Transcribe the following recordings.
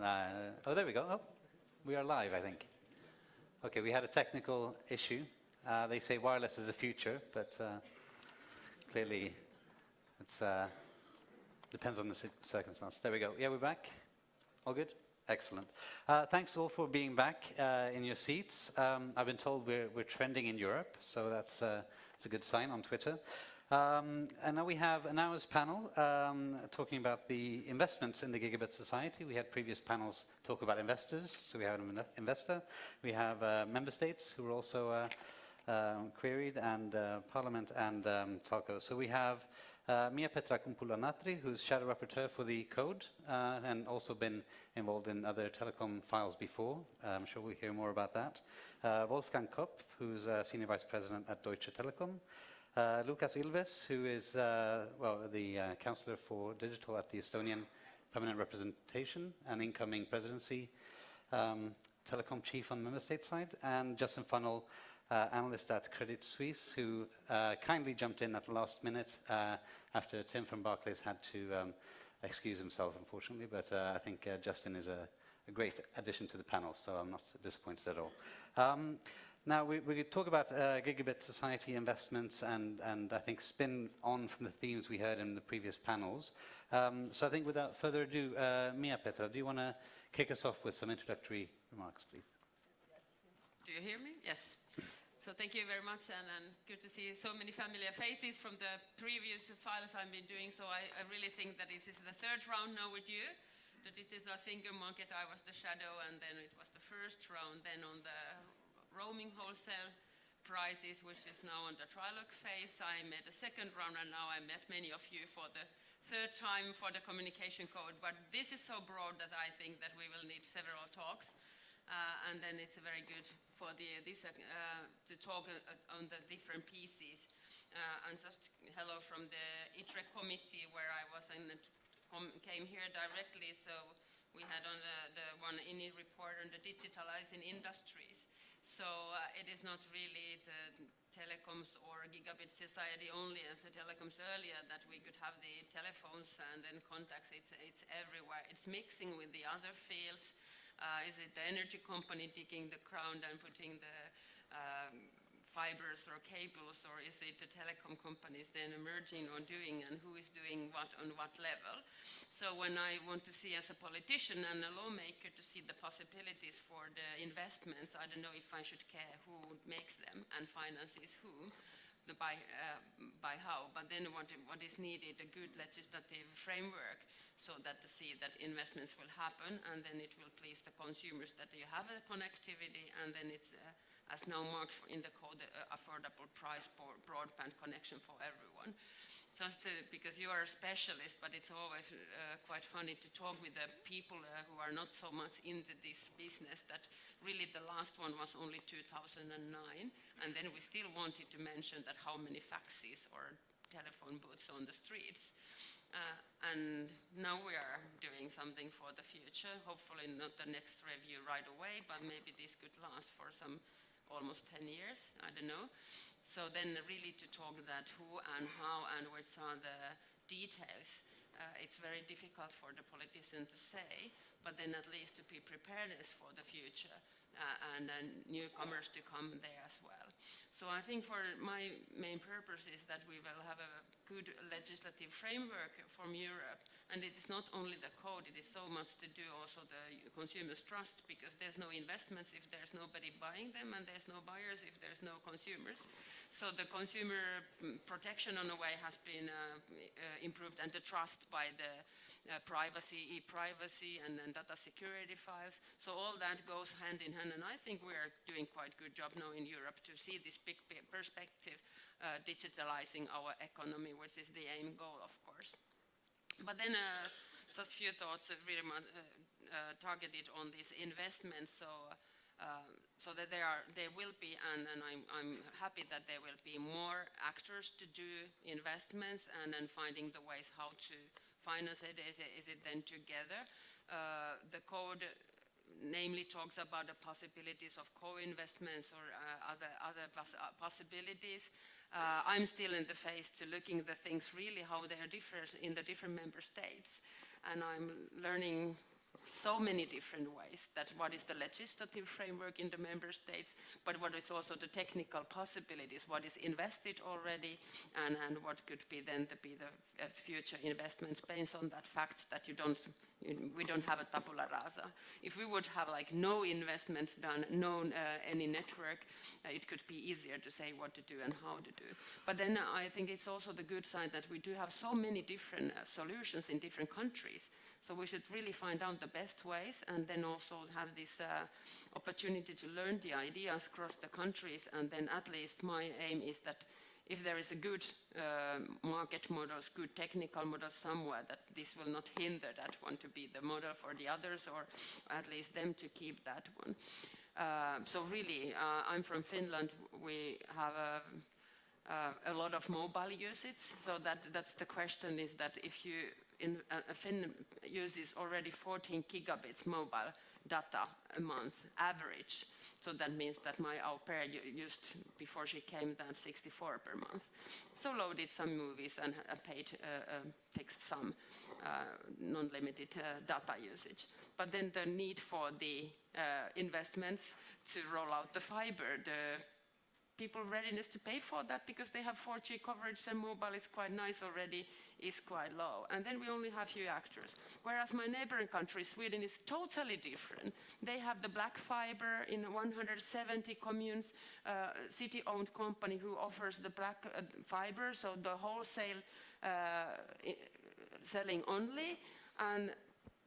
Oh, there we go. Oh, we are live, I think. Okay, we had a technical issue. They say wireless is the future, but clearly it's depends on the circumstance. There we go. Yeah, we're back. All good? Excellent. Thanks all for being back in your seats. I've been told we're trending in Europe, so that's a good sign on Twitter. And now we have an hour's panel talking about the investments in the Gigabit Society. We had previous panels talk about investors, so we have an investor. We have member states who are also queried, and Parliament and telco. So we have Mia-Petra Kumpula-Natri, who's Shadow Rapporteur for the code and also been involved in other telecom files before. I'm sure we'll hear more about that. Wolfgang Kopf, who's Senior Vice President at Deutsche Telekom. Lukas Ilves, who is the Councillor for Digital at the Estonian Permanent Representation and Incoming Presidency, Telecom Chief on the Member State side, and Justin Funnell, analyst at Credit Suisse, who kindly jumped in at the last minute after Tim from Barclays had to excuse himself, unfortunately, but I think Justin is a great addition to the panel, so I'm not disappointed at all. Now, we talk about Gigabit Society investments and I think spin on from the themes we heard in the previous panels. So I think without further ado, Mia-Petra, do you want to kick us off with some introductory remarks, please? Yes. Do you hear me? Yes. So thank you very much, and good to see so many familiar faces from the previous files I've been doing. So I really think that this is the third round now with you. That this is a single market, I was the shadow, and then it was the first round, then on the roaming wholesale prices, which is now on the trilogue phase. I met a second round, and now I met many of you for the third time for the communication code. But this is so broad that I think that we will need several talks. And then it's very good for to talk on the different pieces. And just hello from the ITRE committee where I was and came here directly. So we had on the one INI report on the digitalizing industries. So it is not really the telecoms or Gigabit Society only, as the telecoms earlier, that we could have the telephones and then contacts. It's everywhere. It's mixing with the other fields. Is it the energy company digging the ground and putting the fibers or cables, or is it the telecom companies then emerging or doing, and who is doing what on what level? So when I want to see as a politician and a lawmaker to see the possibilities for the investments, I don't know if I should care who makes them and finances who, by how, but then what is needed, a good legislative framework so that to see that investments will happen, and then it will please the consumers that you have a connectivity, and then it's as now marked in the code, affordable price for broadband connection for everyone. Just because you are a specialist, but it's always quite funny to talk with the people who are not so much into this business, that really the last one was only 2009, and then we still wanted to mention that how many faxes or telephone booths on the streets. And now we are doing something for the future, hopefully not the next review right away, but maybe this could last for some almost 10 years, I don't know. So then really to talk that who and how and which are the details, it's very difficult for the politician to say, but then at least to be preparedness for the future and newcomers to come there as well. So I think for my main purpose is that we will have a good legislative framework from Europe. And it is not only the code, it is so much to do also the consumers' trust, because there's no investments if there's nobody buying them, and there's no buyers if there's no consumers. So the consumer protection on the way has been improved, and the trust by the privacy, e-privacy, and then data security files. So all that goes hand in hand, and I think we are doing quite a good job now in Europe to see this big perspective, digitalizing our economy, which is the aim goal, of course. But then just a few thoughts really targeted on these investments. So that there will be, and I'm happy that there will be more actors to do investments, and then finding the ways how to finance it. Is it then together? The code namely talks about the possibilities of co-investments or other possibilities. I'm still in the phase to looking the things really how they are different in the different member states, and I'm learning so many different ways, that what is the legislative framework in the member states, but what is also the technical possibilities, what is invested already, and what could be then the future investments based on that facts that we don't have a tabula rasa. If we would have like no investments done, no any network, it could be easier to say what to do and how to do. But then I think it's also the good side that we do have so many different solutions in different countries. So we should really find out the best ways, and then also have this opportunity to learn the ideas across the countries. And then at least my aim is that if there is a good market models, good technical models somewhere, that this will not hinder that one to be the model for the others, or at least them to keep that one. So really, I'm from Finland. We have a lot of mobile usage. So that's the question, is that if you a Finn uses already 14 gigabits mobile data a month average. So that means that my au pair used, before she came, that 64 per month. So loaded some movies and paid fixed sum non-limited data usage. But then the need for the investments to roll out the fiber, the people readiness to pay for that, because they have 4G coverage and mobile is quite nice already, is quite low. And then we only have few actors. Whereas my neighboring country, Sweden, is totally different. They have the black fiber in 170 communes, city-owned company who offers the black fiber, so the wholesale selling only. And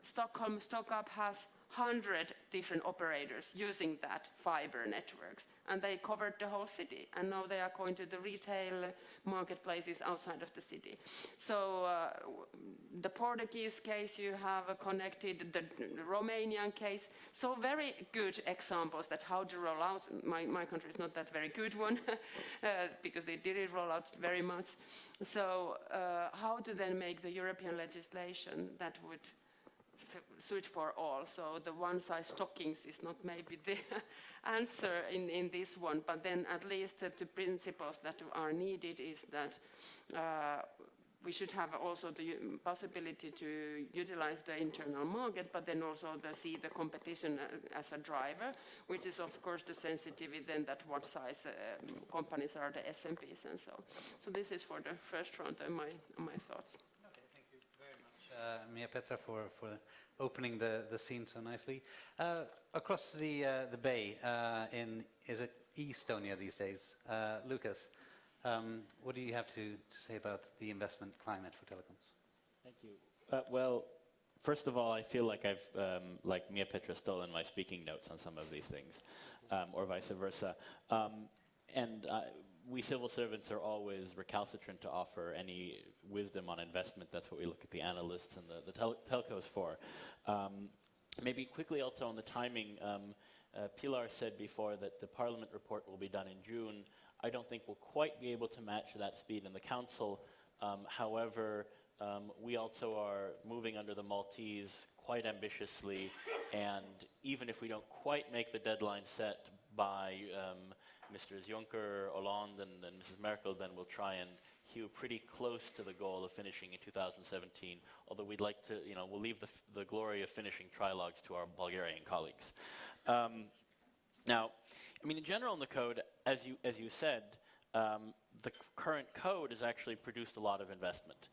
Stockholm Stockup has 100 different operators using that fiber networks, and they covered the whole city, and now they are going to the retail marketplaces outside of the city. So the Portuguese case you have connected, the Romanian case, so very good examples that how to roll out. My country is not that very good one because they didn't roll out very much. So how to then make the European legislation that would suit for all. So the one-size stockings is not maybe the answer in this one, but then at least the principles that are needed is that we should have also the possibility to utilize the internal market, but then also see the competition as a driver, which is of course the sensitivity then that what size companies are the SMPs and so. So this is for the first round of my thoughts. Okay, thank you very much, Mia-Petra, for opening the scene so nicely. Across the bay, is it Estonia these days? Lucas, what do you have to say about the investment climate for telecoms? Thank you. Well, first of all, I feel like I've, like Mia-Petra, stolen my speaking notes on some of these things, or vice versa. We civil servants are always recalcitrant to offer any wisdom on investment. That's what we look at the analysts and the telcos for. Maybe quickly also on the timing, Pilar said before that the Parliament report will be done in June. I don't think we'll quite be able to match that speed in the Council. However, we also are moving under the Maltese quite ambitiously, and even if we don't quite make the deadline set by Mr. Juncker, Hollande, and Mrs. Merkel, then we'll try and hew pretty close to the goal of finishing in 2017, although we'd like to, we'll leave the glory of finishing trilogues to our Bulgarian colleagues. Now, I mean, in general in the code, as you said, the current code has actually produced a lot of investment.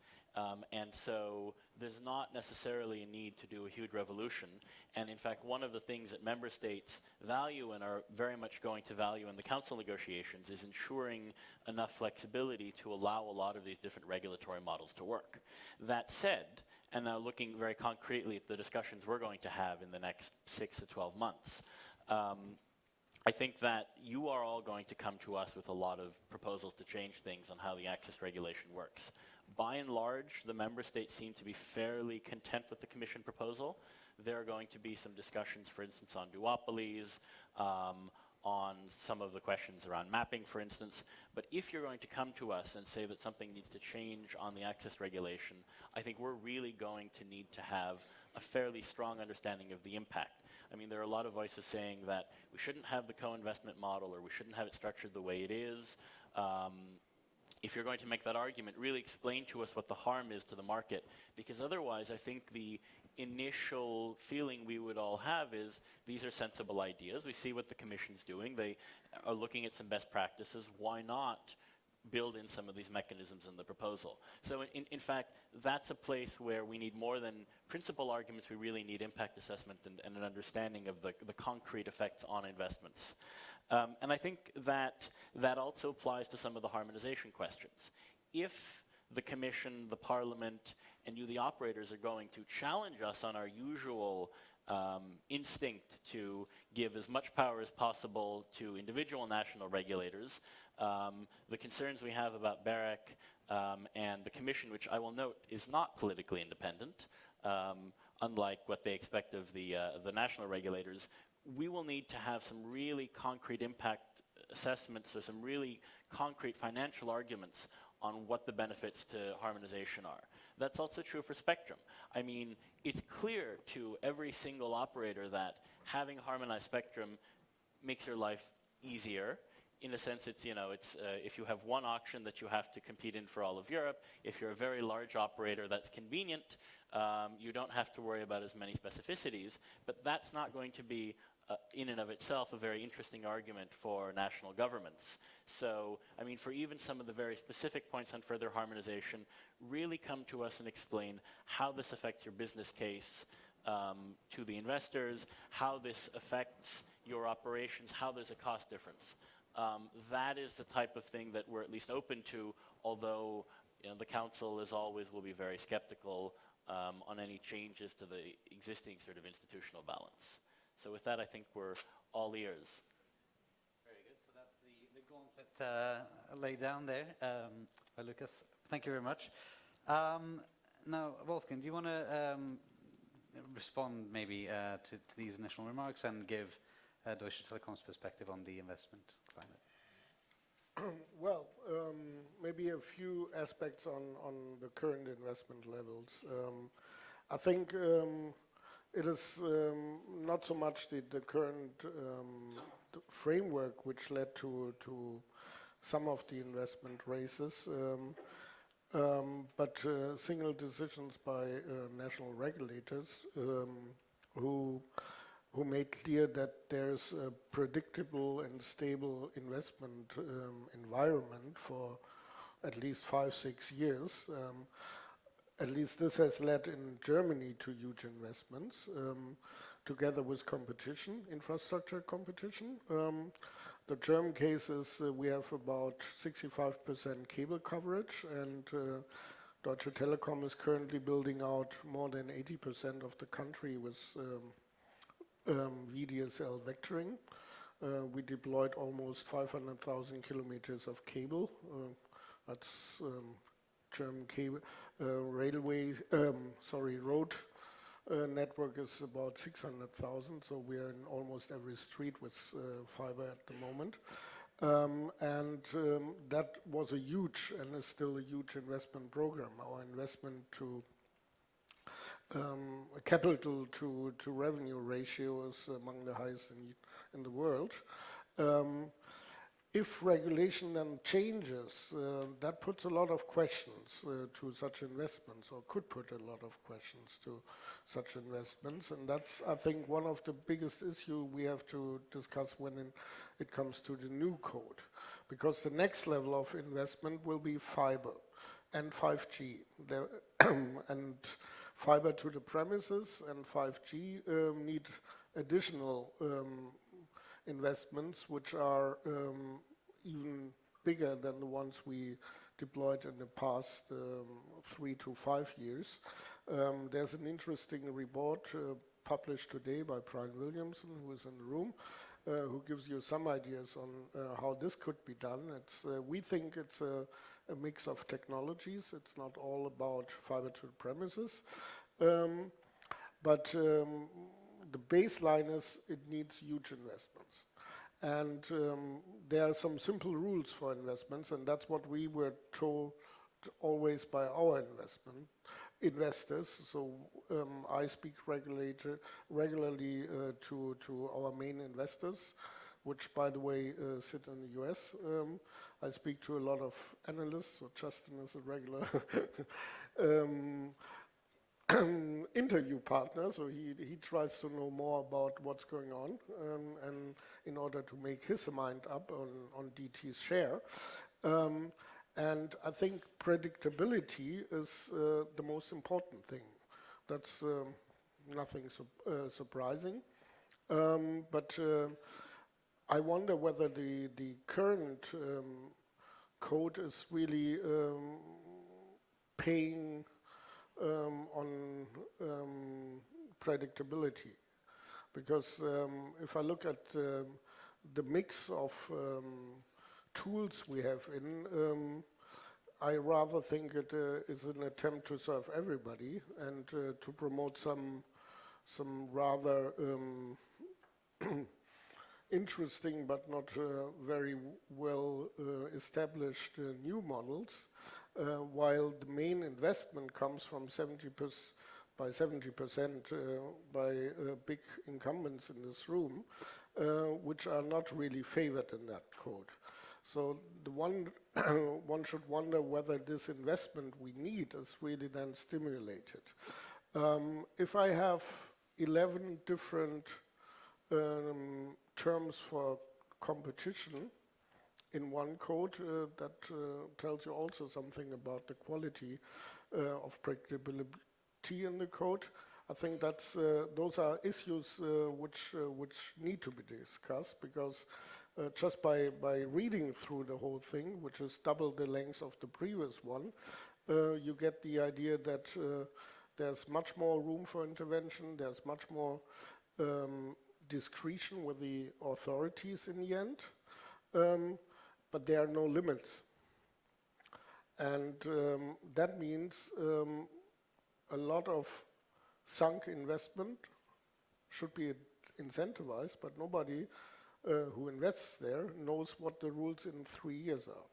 And so there's not necessarily a need to do a huge revolution. And in fact, one of the things that member states value and are very much going to value in the council negotiations is ensuring enough flexibility to allow a lot of these different regulatory models to work. That said, and now looking very concretely at the discussions we're going to have in the next 6 to 12 months, I think that you are all going to come to us with a lot of proposals to change things on how the access regulation works. By and large, the member states seem to be fairly content with the Commission proposal. There are going to be some discussions, for instance, on duopolies, on some of the questions around mapping, for instance. But if you're going to come to us and say that something needs to change on the access regulation, I think we're really going to need to have a fairly strong understanding of the impact. I mean, there are a lot of voices saying that we shouldn't have the co-investment model, or we shouldn't have it structured the way it is. If you're going to make that argument, really explain to us what the harm is to the market, because otherwise I think the initial feeling we would all have is these are sensible ideas. We see what the Commission's doing. They are looking at some best practices. Why not build in some of these mechanisms in the proposal? So in fact, that's a place where we need more than principal arguments. We really need impact assessment and an understanding of the concrete effects on investments. And I think that also applies to some of the harmonization questions. If the Commission, the Parliament, and you, the operators, are going to challenge us on our usual instinct to give as much power as possible to individual national regulators, the concerns we have about BEREC and the Commission, which I will note is not politically independent, unlike what they expect of the national regulators, we will need to have some really concrete impact assessments or some really concrete financial arguments on what the benefits to harmonization are. That's also true for spectrum. I mean, it's clear to every single operator that having harmonized spectrum makes your life easier. In a sense, it's, you know, it's if you have one auction that you have to compete in for all of Europe, if you're a very large operator, that's convenient. You don't have to worry about as many specificities, but that's not going to be in and of itself a very interesting argument for national governments. So, I mean, for even some of the very specific points on further harmonization, really come to us and explain how this affects your business case to the investors, how this affects your operations, how there's a cost difference. That is the type of thing that we're at least open to, although, you know, the Council, as always, will be very skeptical on any changes to the existing sort of institutional balance. So with that, I think we're all ears. Very good. So that's the gauntlet laid down there by Lucas. Thank you very much. Now, Wolfgang, do you want to respond maybe to these initial remarks and give Deutsche Telekom's perspective on the investment climate? Well, maybe a few aspects on the current investment levels. I think it is not so much the current the framework which led to some of the investment raises, but single decisions by national regulators who made clear that there's a predictable and stable investment environment for at least 5-6 years. At least this has led in Germany to huge investments, together with competition, infrastructure competition. The German case is we have about 65% cable coverage, and Deutsche Telekom is currently building out more than 80% of the country with VDSL vectoring. We deployed almost 500,000 kilometers of cable. That's German cable road network is about 600,000. So we are in almost every street with fiber at the moment. And that was a huge and is still a huge investment program. Our investment to capital to revenue ratio is among the highest in the world. If regulation then changes, that puts a lot of questions to such investments, or could put a lot of questions to such investments. And that's, I think, one of the biggest issues we have to discuss when it comes to the new code. Because the next level of investment will be fiber and 5G. And fiber to the premises and 5G need additional investments, which are even bigger than the ones we deployed in the past 3 to 5 years. There's an interesting report published today by Brian Williamson, who is in the room, who gives you some ideas on how this could be done. We think it's a mix of technologies. It's not all about fiber to the premises. But the baseline is it needs huge investments. And there are some simple rules for investments, and that's what we were told always by our investors. So I speak regularly to our main investors, which, by the way, sit in the US. I speak to a lot of analysts, so Justin is a regular. interview partner, so he tries to know more about what's going on, and in order to make his mind up on DT's share. And I think predictability is the most important thing. That's nothing surprising. But I wonder whether the current code is really paying on predictability. Because if I look at the mix of tools we have in, I rather think it is an attempt to serve everybody and to promote some rather interesting but not very well established new models, while the main investment comes from 70% by big incumbents in this room, which are not really favored in that code. So the one should wonder whether this investment we need is really then stimulated. If I have 11 different terms for competition in one code, that tells you also something about the quality of predictability in the code. I think that's those are issues which need to be discussed, because just by reading through the whole thing, which is double the length of the previous one, you get the idea that there's much more room for intervention, there's much more discretion with the authorities in the end, but there are no limits. And that means a lot of sunk investment should be incentivized, but nobody who invests there knows what the rules in 3 years are.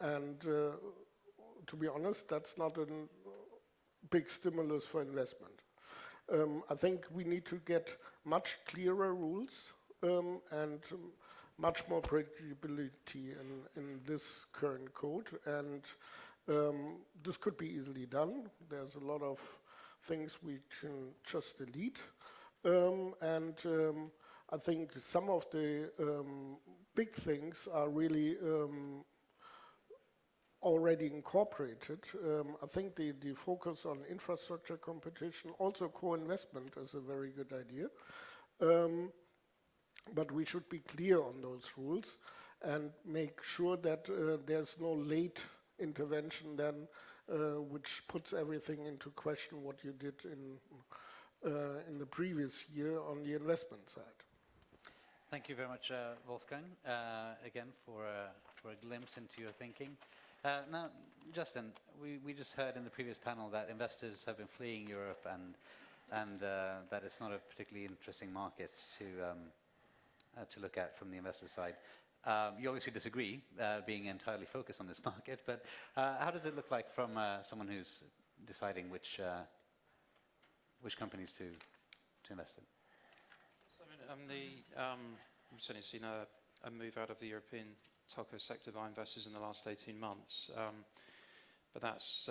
And to be honest, that's not a big stimulus for investment. I think we need to get much clearer rules and much more predictability in this current code, and this could be easily done. There's a lot of things we can just delete, and I think some of the big things are really already incorporated. I think the focus on infrastructure competition, also co-investment, is a very good idea. But we should be clear on those rules and make sure that there's no late intervention then, which puts everything into question what you did in the previous year on the investment side. Thank you very much, Wolfgang, again for a glimpse into your thinking. Now, Justin, we just heard in the previous panel that investors have been fleeing Europe and that it's not a particularly interesting market to look at from the investor side. You obviously disagree, being entirely focused on this market, but how does it look like from someone who's deciding which companies to invest in? So, we've certainly seen a move out of the European telco sector by investors in the last 18 months. But that's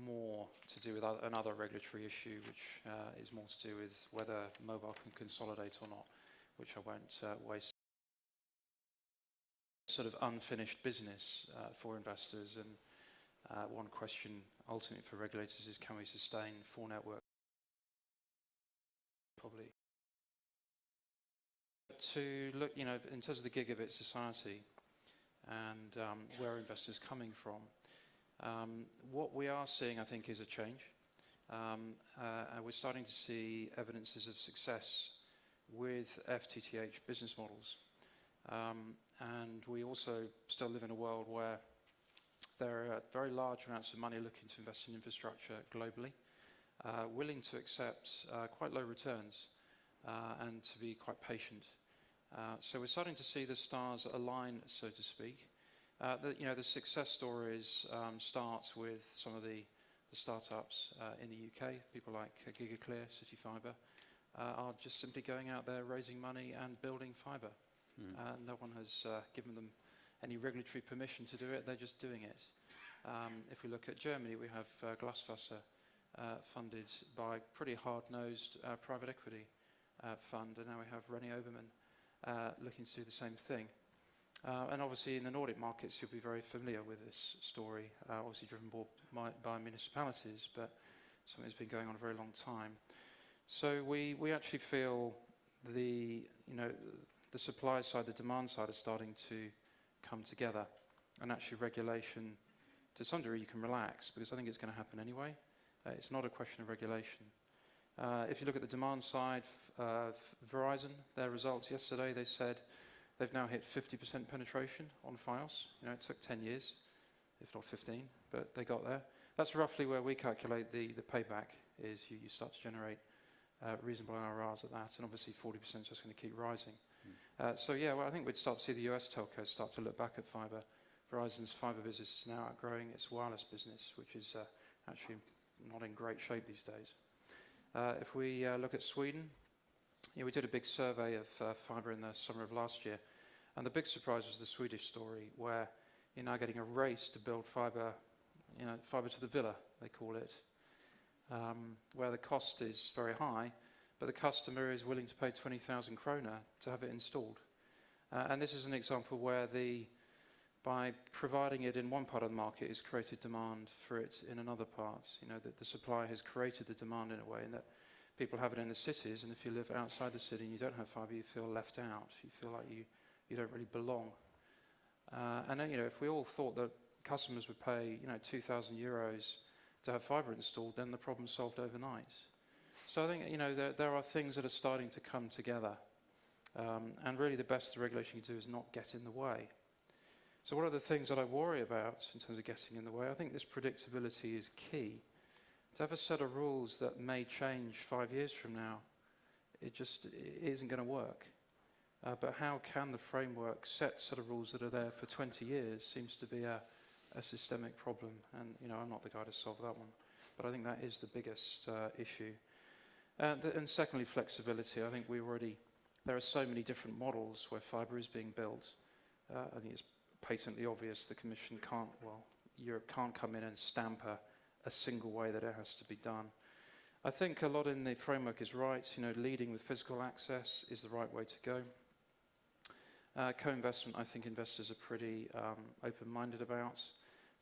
more to do with another regulatory issue, which is more to do with whether mobile can consolidate or not, which I won't waste. Sort of unfinished business for investors, and one question ultimately for regulators is, can we sustain full network? Probably. To look, in terms of the gigabit society and where are investors coming from, what we are seeing, I think, is a change. We're starting to see evidences of success with FTTH business models. And we also still live in a world where there are very large amounts of money looking to invest in infrastructure globally, willing to accept quite low returns and to be quite patient. So we're starting to see the stars align, so to speak. The success stories start with some of the startups in the UK, people like GigaClear, CityFibre, are just simply going out there raising money and building fibre. No one has given them any regulatory permission to do it, they're just doing it. If we look at Germany, we have Glasfaser funded by pretty hard-nosed private equity fund, and now we have René Obermann looking to do the same thing. And obviously in the Nordic markets you'll be very familiar with this story, obviously driven more by municipalities, but something that's been going on a very long time. So we actually feel the supply side, the demand side are starting to come together, and actually regulation, to some degree you can relax, because I think it's going to happen anyway. It's not a question of regulation. If you look at the demand side, Verizon, their results yesterday, they said they've now hit 50% penetration on Fios. It took 10 years, if not 15, but they got there. That's roughly where we calculate the payback is. You start to generate reasonable IRRs at that, and obviously 40% is just going to keep rising. So yeah, well, I think we'd start to see the US telcos start to look back at fiber. Verizon's fiber business is now outgrowing its wireless business, which is actually not in great shape these days. If we look at Sweden, we did a big survey of fiber in the summer of last year, and the big surprise was the Swedish story, where you're now getting a race to build fiber, fiber to the villa, they call it, where the cost is very high, but the customer is willing to pay 20,000 krona to have it installed. And this is an example where by providing it in one part of the market, it's created demand for it in another part. That the supply has created the demand in a way, and that people have it in the cities, and if you live outside the city and you don't have fiber, you feel left out. You feel like you don't really belong. And then, if we all thought that customers would pay, 2,000 euros to have fiber installed, then the problem's solved overnight. So I think, there are things that are starting to come together. And really the best the regulation can do is not get in the way. So what are the things that I worry about in terms of getting in the way? I think this predictability is key. To have a set of rules that may change 5 years from now, it isn't going to work. But how can the framework set set of rules that are there for 20 years seems to be a systemic problem. And, I'm not the guy to solve that one. But I think that is the biggest issue. And secondly, flexibility. I think there are so many different models where fiber is being built. I think it's patently obvious the Commission Europe can't come in and stamp a single way that it has to be done. I think a lot in the framework is right. Leading with physical access is the right way to go. Co-investment, I think investors are pretty open-minded about,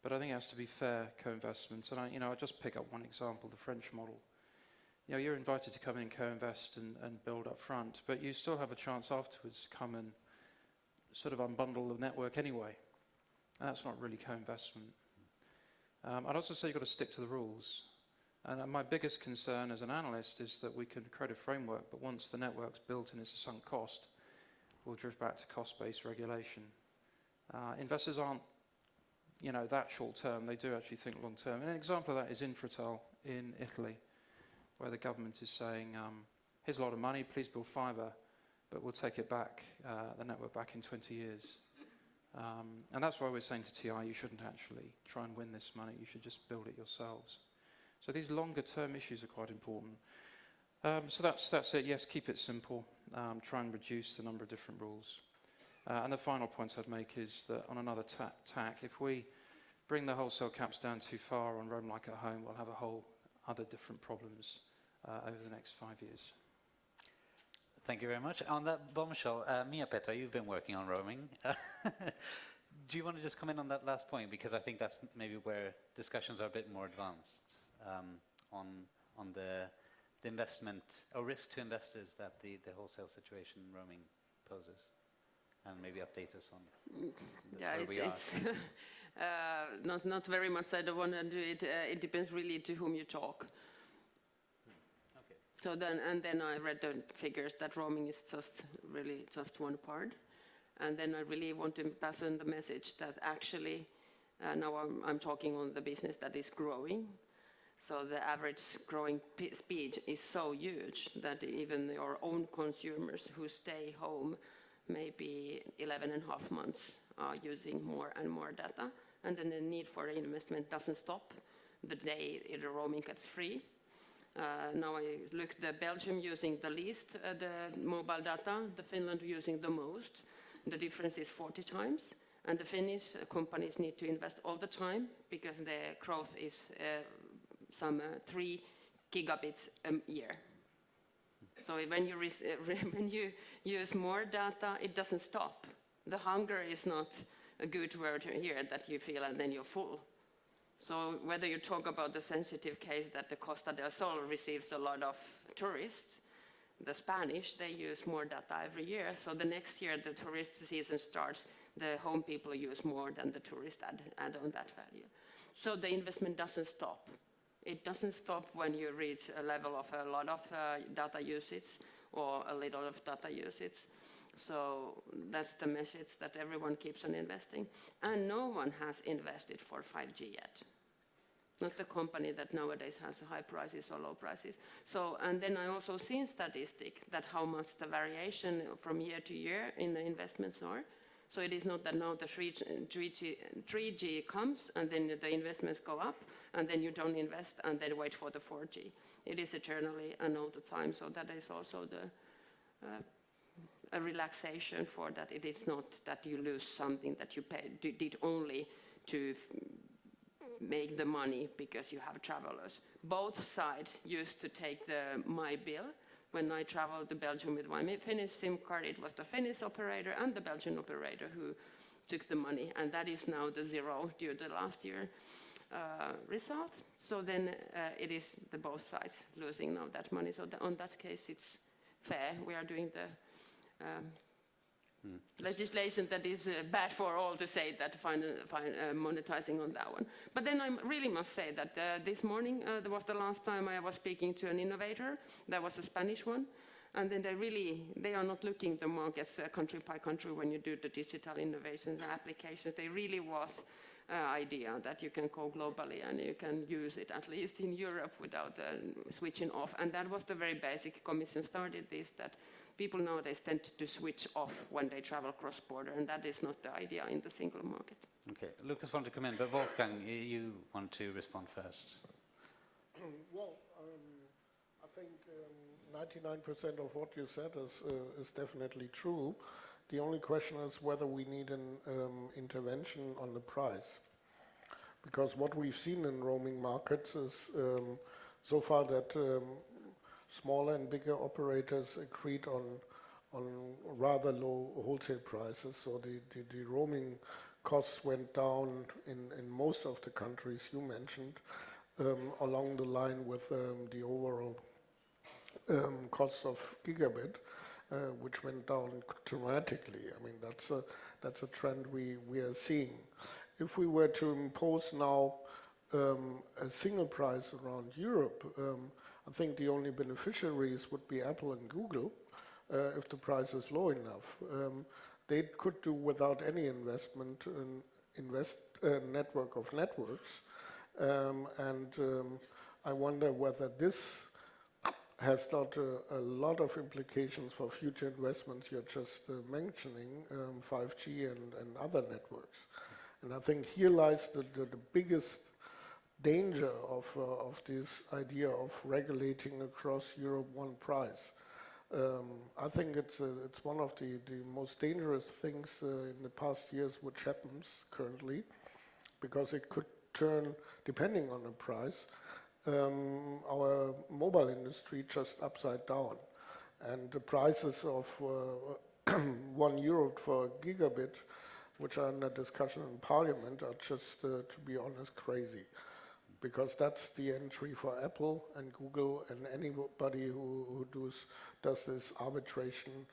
but I think it has to be fair co-investment. And I'll just pick up one example, the French model. You're invited to come in and co-invest and build up front, but you still have a chance afterwards to come and sort of unbundle the network anyway. And that's not really co-investment. I'd also say you've got to stick to the rules. And my biggest concern as an analyst is that we can create a framework, but once the network's built and it's a sunk cost, we'll drift back to cost-based regulation. Investors aren't, that short-term. They do actually think long-term. And an example of that is Infratel in Italy, where the government is saying, here's a lot of money, please build fiber, but we'll take it back, the network back in 20 years. And that's why we're saying to TI, you shouldn't actually try and win this money, you should just build it yourselves. So these longer-term issues are quite important. So that's it. Yes, keep it simple. Try and reduce the number of different rules. And the final point I'd make is that on another tack, if we bring the wholesale caps down too far on Roam Like at Home, we'll have a whole other different problems over the next 5 years. Thank you very much. On that bombshell, Mia-Petra, you've been working on roaming. Do you want to just comment on that last point? Because I think that's maybe where discussions are a bit more advanced on the investment or risk to investors that the wholesale situation in roaming poses, and maybe update us on where we are. It's not very much. I don't want to do it. It depends really to whom you talk. Okay. So then I read the figures that roaming is really just one part, and then I really want to pass on the message that actually now I'm talking on the business that is growing. So the average growing speed is so huge that even your own consumers who stay home maybe 11 and a half months are using more and more data, and then the need for investment doesn't stop the day the roaming gets free. Now I looked at Belgium using the least the mobile data, the Finland using the most. The difference is 40 times, and the Finnish companies need to invest all the time because the growth is some 3 gigabits a year. So when you, when you use more data, it doesn't stop. The hunger is not a good word here that you feel and then you're full. So whether you talk about the sensitive case that the Costa del Sol receives a lot of tourists, the Spanish, they use more data every year. So the next year the tourist season starts, the home people use more than the tourist add on that value. So the investment doesn't stop. It doesn't stop when you reach a level of a lot of data usage or a little of data usage. So that's the message, that everyone keeps on investing. And no one has invested for 5G yet. Not the company that nowadays has high prices or low prices. So, and then I also seen statistic that how much the variation from year to year in the investments are. So it is not that now the 3G comes and then the investments go up and then you don't invest and then wait for the 4G. It is eternally and all the time. So that is also a relaxation for that. It is not that you lose something that you did only to make the money because you have travelers. Both sides used to take my bill. When I traveled to Belgium with my Finnish SIM card, it was the Finnish operator and the Belgian operator who took the money, and that is now the zero due to last year result. So then it is the both sides losing now that money. So on that case, it's fair. We are doing the legislation that is bad for all to say that monetizing on that one. But then I really must say that this morning, there was the last time I was speaking to an innovator, that was a Spanish one, and then they are not looking the markets country by country when you do the digital innovations and applications. They really was idea that you can go globally and you can use it at least in Europe without switching off. And that was the very basic. Commission started this, that people nowadays tend to switch off when they travel cross-border, and that is not the idea in the single market. Okay, Lucas wanted to come in, but Wolfgang, you want to respond first. Well, I think 99% of what you said is definitely true. The only question is whether we need an intervention on the price. Because what we've seen in roaming markets is so far that smaller and bigger operators agreed on rather low wholesale prices. So the roaming costs went down in most of the countries you mentioned, along the line with the overall costs of gigabit, which went down dramatically. I mean, that's a trend we are seeing. If we were to impose now a single price around Europe, I think the only beneficiaries would be Apple and Google, if the price is low enough. They could do without any investment network of networks. I wonder whether this has not a lot of implications for future investments you're just mentioning, 5G and other networks. And I think here lies the biggest danger of this idea of regulating across Europe one price. I think it's one of the most dangerous things in the past years which happens currently, because it could turn, depending on the price, our mobile industry just upside down. And the prices of €1 for a gigabit, which are under discussion in Parliament, are just, to be honest, crazy. Because that's the entry for Apple and Google and anybody who does this arbitration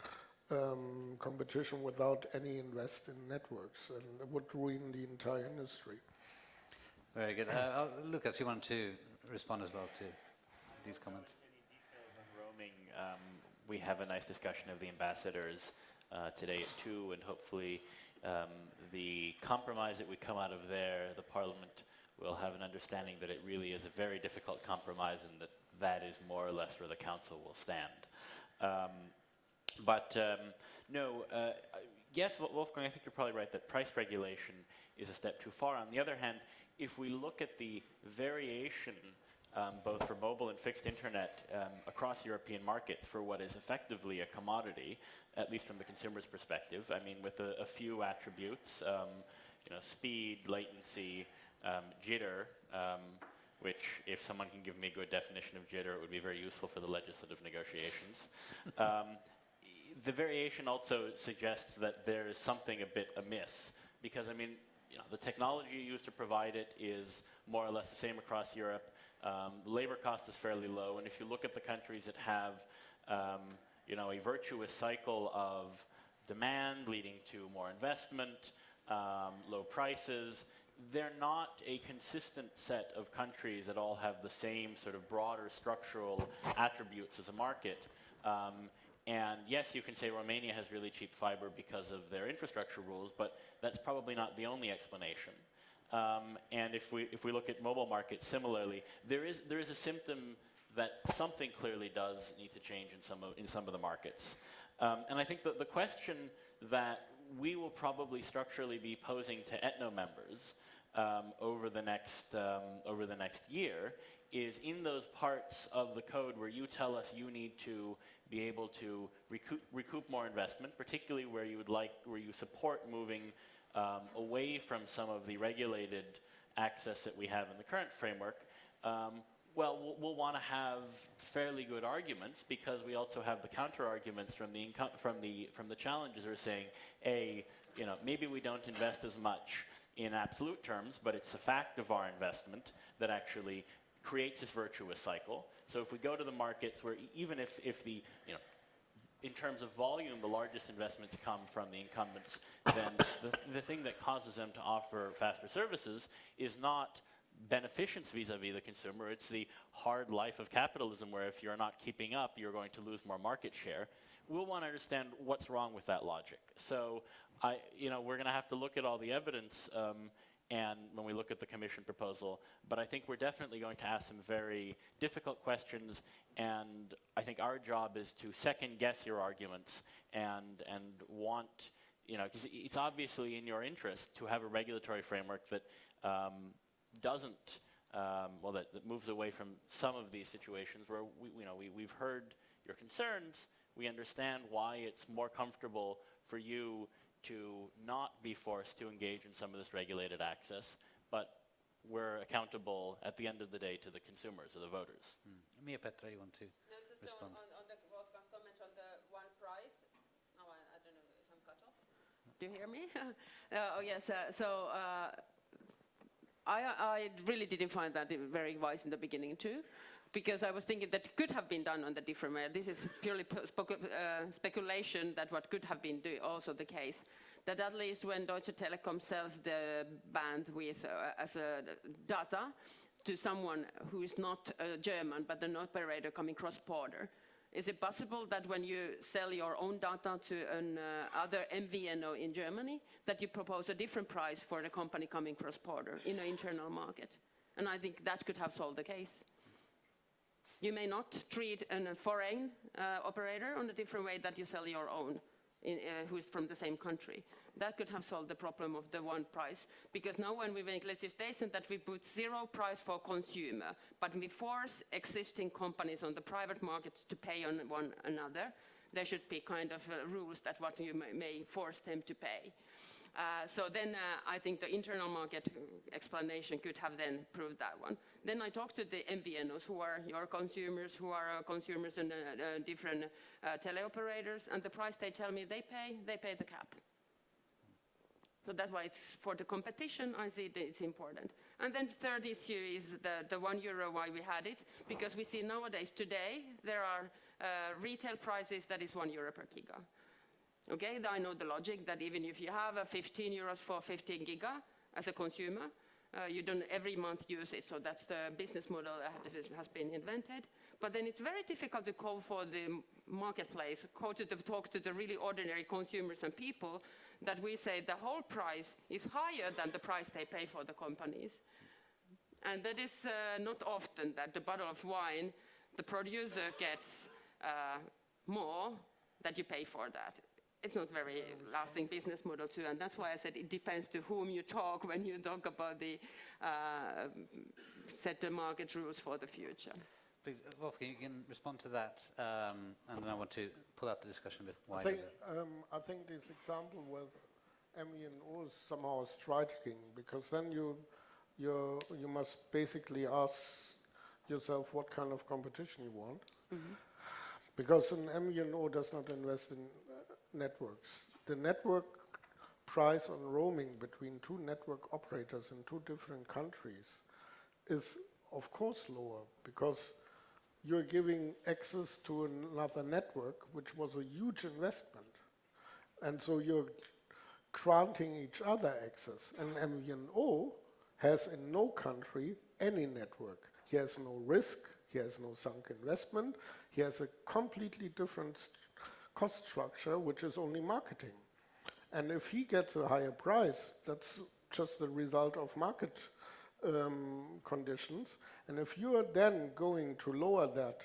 competition without any invest in networks, and it would ruin the entire industry. Very good. Lucas, you want to respond as well to these comments? Any details on roaming? We have a nice discussion of the ambassadors today at 2, and hopefully the compromise that we come out of there, the Parliament will have an understanding that it really is a very difficult compromise, and that is more or less where the Council will stand. Yes, Wolfgang, I think you're probably right that price regulation is a step too far. On the other hand, if we look at the variation, both for mobile and fixed internet across European markets for what is effectively a commodity, at least from the consumer's perspective, I mean, with a few attributes, speed, latency, jitter, which if someone can give me a good definition of jitter, it would be very useful for the legislative negotiations. The variation also suggests that there is something a bit amiss, because I mean, the technology used to provide it is more or less the same across Europe. The labor cost is fairly low, and if you look at the countries that have, a virtuous cycle of demand leading to more investment, low prices, they're not a consistent set of countries that all have the same sort of broader structural attributes as a market. And yes, you can say Romania has really cheap fiber because of their infrastructure rules, but that's probably not the only explanation. And if we look at mobile markets similarly, there is a symptom that something clearly does need to change in some of the markets. And I think that the question that we will probably structurally be posing to ETNO members over the next year is in those parts of the code where you tell us you need to be able to recoup more investment, particularly where you support moving away from some of the regulated access that we have in the current framework. Well, we'll want to have fairly good arguments, because we also have the counter arguments from the challengers who are saying, maybe we don't invest as much in absolute terms, but it's the fact of our investment that actually creates this virtuous cycle. So if we go to the markets where even if in terms of volume, the largest investments come from the incumbents, then the thing that causes them to offer faster services is not beneficence vis-a-vis the consumer. It's the hard life of capitalism, where if you're not keeping up, you're going to lose more market share. We'll want to understand what's wrong with that logic. So we're going to have to look at all the evidence and when we look at the Commission proposal, but I think we're definitely going to ask some very difficult questions, and I think our job is to second guess your arguments and want, because it's obviously in your interest to have a regulatory framework that that moves away from some of these situations where we've heard your concerns. We understand why it's more comfortable for you to not be forced to engage in some of this regulated access, but we're accountable at the end of the day to the consumers or the voters. Mia Petra, you want to No, just respond? on the Wolfgang's comments on the one price. No, I don't know if I'm cut off. Do you hear me? Oh, yes. I really didn't find that very wise in the beginning too, because I was thinking that could have been done on the different way. This is purely speculation that what could have been also the case. That at least when Deutsche Telekom sells the bandwidth as a data to someone who is not German but an operator coming cross-border, is it possible that when you sell your own data to another MVNO in Germany, that you propose a different price for the company coming cross-border in an internal market? And I think that could have solved the case. You may not treat a foreign operator on a different way that you sell your own, who is from the same country. That could have solved the problem of the one price. Because now when we make legislation that we put zero price for consumer, but we force existing companies on the private markets to pay on one another, there should be kind of rules that what you may force them to pay. So then I think the internal market explanation could have then proved that one. Then I talked to the MVNOs, who are your consumers, who are consumers in different teleoperators, and the price they tell me they pay the cap. So that's why it's for the competition, I see it's important. And then the third issue is the €1 why we had it, because we see nowadays today there are retail prices that is €1 per giga. Okay, I know the logic that even if you have €15 for 15 giga as a consumer, you don't every month use it, so that's the business model that has been invented. But then it's very difficult to call for the marketplace, talk to the really ordinary consumers and people, that we say the whole price is higher than the price they pay for the companies. And that is not often that the bottle of wine, the producer gets more that you pay for that. It's not very lasting business model too, and that's why I said it depends to whom you talk when you talk about the set the market rules for the future. Please, Wolfgang, you can respond to that, and then I want to pull out the discussion a bit I wider. think this example with MVNO is somehow striking, because then you you must basically ask yourself what kind of competition you want. Because an MVNO does not invest in networks. The network price on roaming between two network operators in two different countries is of course lower, because you're giving access to another network, which was a huge investment. And so you're granting each other access. An MVNO has in no country any network. He has no risk, he has no sunk investment, he has a completely different cost structure, which is only marketing. And if he gets a higher price, that's just the result of market conditions. And if you are then going to lower that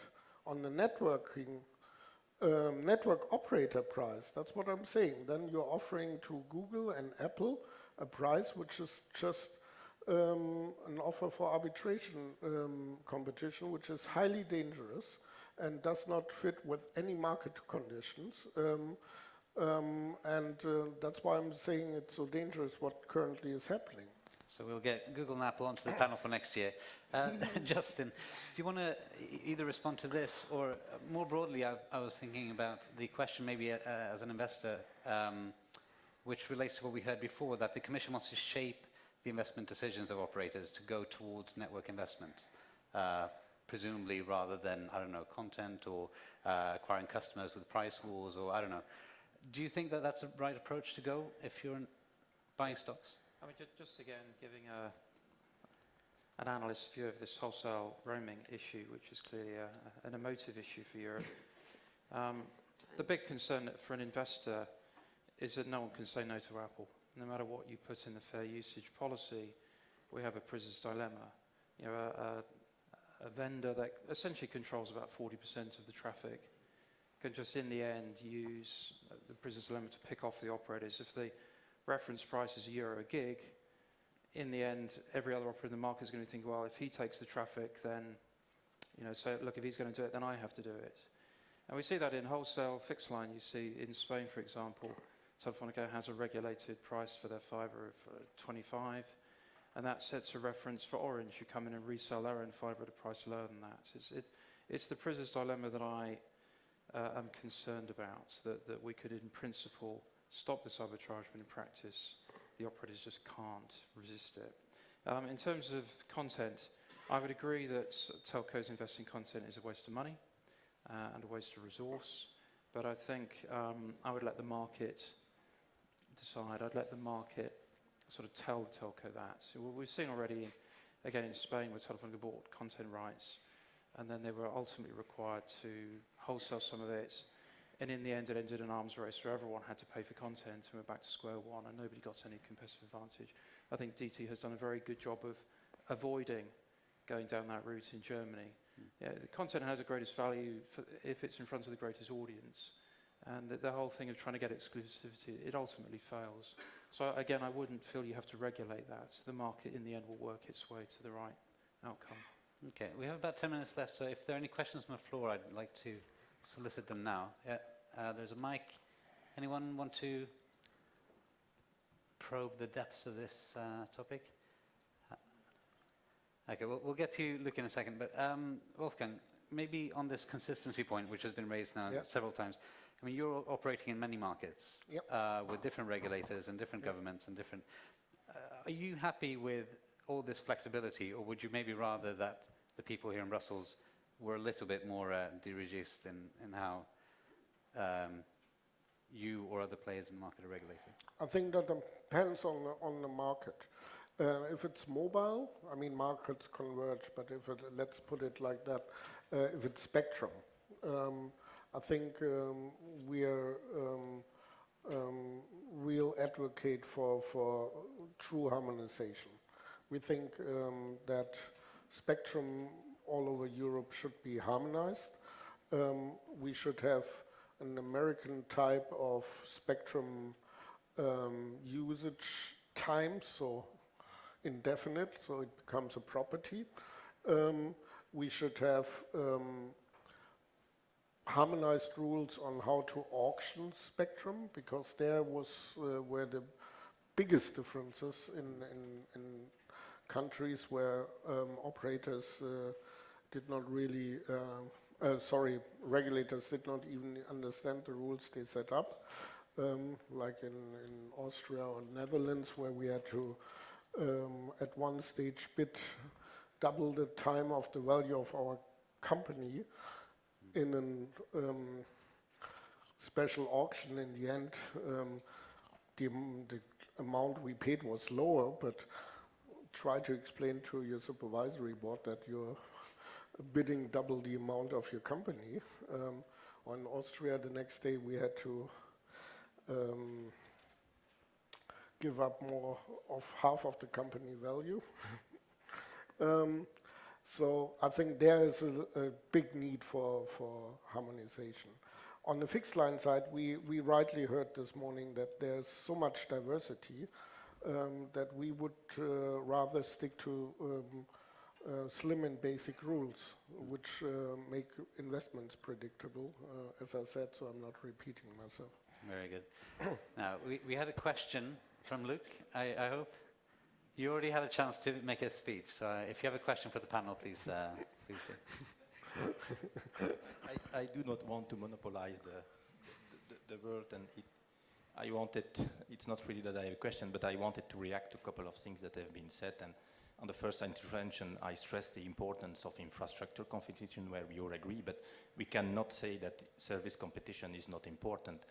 on the networking network operator price, that's what I'm saying, then you're offering to Google and Apple a price which is just an offer for arbitration competition, which is highly dangerous and does not fit with any market conditions. That's why I'm saying it's so dangerous what currently is happening. So we'll get Google and Apple onto the panel for next year. Justin, do you want to either respond to this, or more broadly, I was thinking about the question maybe as an investor, which relates to what we heard before, that the Commission wants to shape the investment decisions of operators to go towards network investment, presumably rather than, I don't know, content or acquiring customers with price wars, or I don't know. Do you think that that's a right approach to go if you're buying stocks? I mean, just again, giving an analyst's view of this wholesale roaming issue, which is clearly an emotive issue for Europe. The big concern for an investor is that no one can say no to Apple. No matter what you put in the fair usage policy, we have a prisoner's dilemma. You know, a vendor that essentially controls about 40% of the traffic can just in the end use the prisoner's dilemma to pick off the operators. If the reference price is €1 a gig, in the end, every other operator in the market is going to think, well, if he takes the traffic, then, you know, so look, if he's going to do it, then I have to do it. And we see that in wholesale fixed line. You see in Spain, for example, Telefonica has a regulated price for their fibre of 25, and that sets a reference for Orange, who come in and resell their own fibre at a price lower than that. It's the prisoner's dilemma that I am concerned about, that we could, in principle, stop this arbitrage, but in practice, the operators just can't resist it. In terms of content, I would agree that telcos investing in content is a waste of money and a waste of resource, but I think I would let the market decide. I'd let the market sort of tell the telco that. So we've seen already, again in Spain, where Telefonica bought content rights, and then they were ultimately required to wholesale some of it. And in the end, it ended an arms race where everyone had to pay for content, and we're back to square one, and nobody got any competitive advantage. I think DT has done a very good job of avoiding going down that route in Germany. Yeah, the content has the greatest value if it's in front of the greatest audience. And the whole thing of trying to get exclusivity, it ultimately fails. So again, I wouldn't feel you have to regulate that. The market in the end will work its way to the right outcome. Okay, we have about 10 minutes left, so if there are any questions from the floor, I'd like to solicit them now. Yeah, there's a mic. Anyone want to probe the depths of this topic? Okay, we'll get to you, Luke, in a second, but Wolfgang, maybe on this consistency point, which has been raised now several times. I mean, you're operating in many markets with different regulators and different governments and different... are you happy with all this flexibility, or would you maybe rather that the people here in Brussels were a little bit more de-reduced in how you or other players in the market are regulated? I think that depends on the market. If it's mobile, I mean, markets converge, but if it, let's put it like that, if it's spectrum, I think we are real advocate for true harmonization. We think that spectrum all over Europe should be harmonized. We should have an American type of spectrum usage time, so indefinite, so it becomes a property. We should have harmonized rules on how to auction spectrum, because there was where the biggest differences in countries where operators did not really, regulators did not even understand the rules they set up, like in Austria or Netherlands, where we had to, at one stage, bid double the time of the value of our company in a special auction. In the end, the amount we paid was lower, but try to explain to your supervisory board that you're bidding double the amount of your company. On Austria, the next day we had to give up more of half of the company value. So I think there is a big need for harmonization. On the fixed line side, we rightly heard this morning that there's so much diversity that we would rather stick to slim and basic rules, which make investments predictable, as I said, so I'm not repeating myself. Very good. Now, we had a question from Luke, I hope. You already had a chance to make a speech, so if you have a question for the panel, please do. I do not want to monopolize the word, and it's not really that I have a question, but I wanted to react to a couple of things that have been said. And on the first intervention, I stressed the importance of infrastructure competition, where we all agree, but we cannot say that service competition is not important,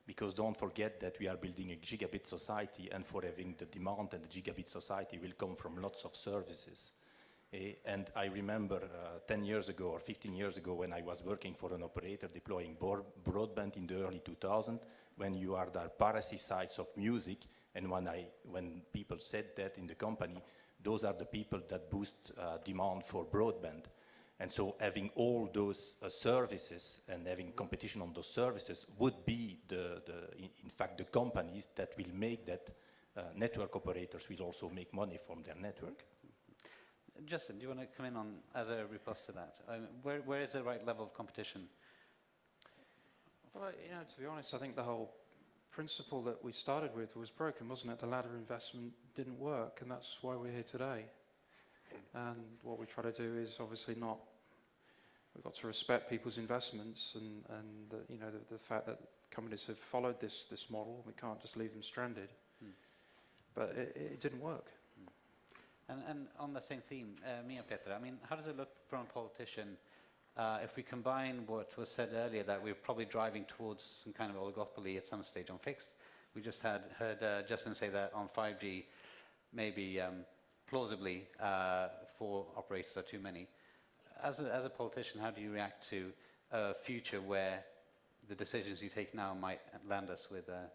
because don't forget that we are building a gigabit society, and for having the demand and the gigabit society will come from lots of services. And I remember 10 years ago or 15 years ago when I was working for an operator deploying broadband in the early 2000s, when you are the parasitics of music, and when people said that in the company, those are the people that boost demand for broadband. And so having all those services and having competition on those services would be in fact the companies that will make that network operators will also make money from their network. Justin, do you want to come in on as a riposte to that? Where is the right level of competition? Well, to be honest, I think the whole principle that we started with was broken, wasn't it? The ladder investment didn't work, and that's why we're here today. And what we try to do is obviously not. We've got to respect people's investments, and the fact that companies have followed this model. We can't just leave them stranded. But it didn't work. And on the same theme, Mia Petra, I mean, how does it look from a politician if we combine what was said earlier, that we're probably driving towards some kind of oligopoly at some stage on fixed? We just heard Justin say that on 5G, maybe plausibly 4 operators are too many. As a politician, how do you react to a future where the decisions you take now might land us with a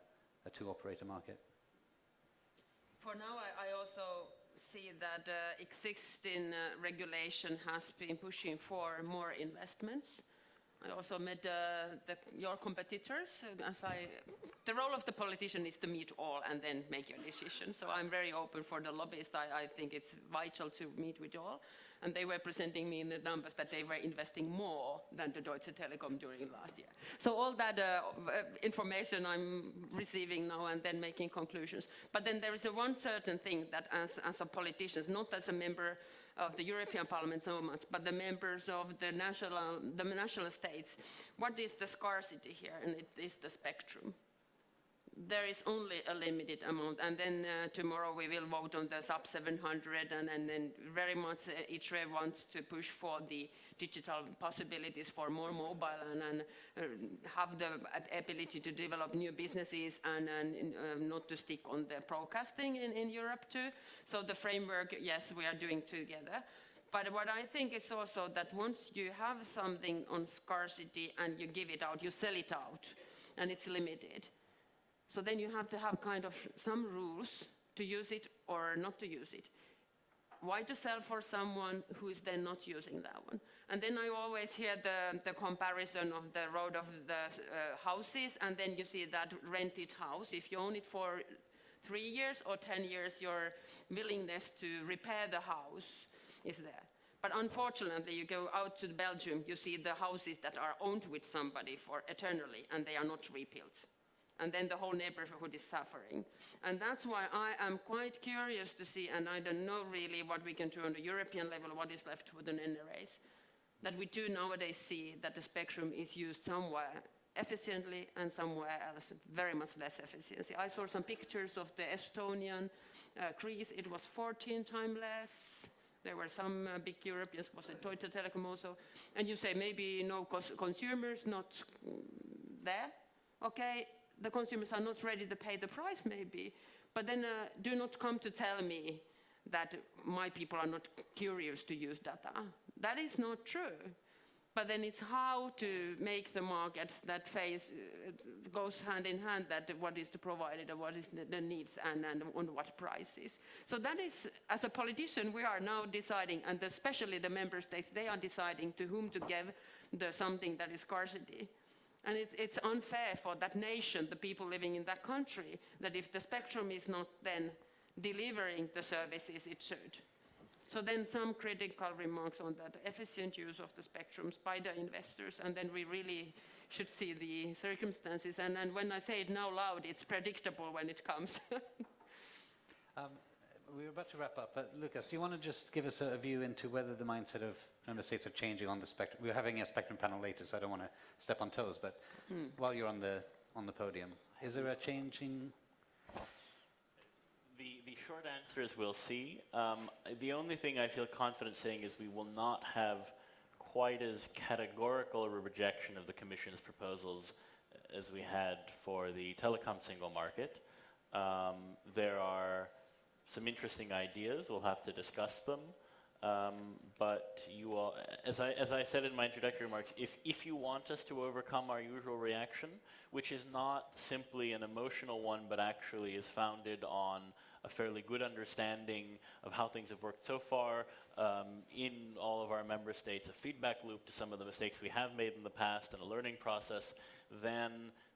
2-operator market? For now, I also see that existing regulation has been pushing for more investments. I also met your competitors. The role of the politician is to meet all and then make your decision. So I'm very open for the lobbyist. I think it's vital to meet with all. And they were presenting me in the numbers that they were investing more than the Deutsche Telekom during last year. So all that information I'm receiving now and then making conclusions. But then there is one certain thing that as a politician, not as a member of the European Parliament so much, but the members of the national states, what is the scarcity here? And it is the spectrum. There is only a limited amount, and then tomorrow we will vote on the sub 700, and then very much ITRE wants to push for the digital possibilities for more mobile and have the ability to develop new businesses and not to stick on the broadcasting in Europe too. So the framework, yes, we are doing together. But what I think is also that once you have something on scarcity and you give it out, you sell it out, and it's limited. So then you have to have kind of some rules to use it or not to use it. Why to sell for someone who is then not using that one? And then I always hear the comparison of the road of the houses, and then you see that rented house. If you own it for 3 years or 10 years, your willingness to repair the house is there. But unfortunately, you go out to Belgium, you see the houses that are owned with somebody for eternally, and they are not rebuilt. and then the whole neighborhood is suffering. And that's why I am quite curious to see, and I don't know really what we can do on the European level, what is left with an NRAs, that we do nowadays see that the spectrum is used somewhere efficiently and somewhere else very much less efficiency. I saw some pictures of the Estonian Greece, it was 14 times less. There were some big Europeans, was it Deutsche Telekom also, and you say maybe no consumers not there. Okay, the consumers are not ready to pay the price maybe, but then do not come to tell me that my people are not curious to use data. That is not true. But then it's how to make the markets that goes hand in hand, that what is provided and what is the needs and on what prices. So that is, as a politician, we are now deciding, and especially the member states, they are deciding to whom to give something that is scarcity. And it's unfair for that nation, the people living in that country, that if the spectrum is not then delivering the services it should. So then some critical remarks on that efficient use of the spectrums by the investors, and then we really should see the circumstances. And when I say it now loud, it's predictable when it comes. We're about to wrap up, but Lucas, do you want to just give us a view into whether the mindset of member states are changing on the spectrum? We're having a spectrum panel later, so I don't want to step on toes, but while you're on the podium, is there a change in? The short answer is we'll see. The only thing I feel confident saying is we will not have quite as categorical a rejection of the Commission's proposals as we had for the telecom single market. There are some interesting ideas. We'll have to discuss them. But you all, as I said in my introductory remarks, if you want us to overcome our usual reaction, which is not simply an emotional one, but actually is founded on a fairly good understanding of how things have worked so far in all of our member states, a feedback loop to some of the mistakes we have made in the past, and a learning process, then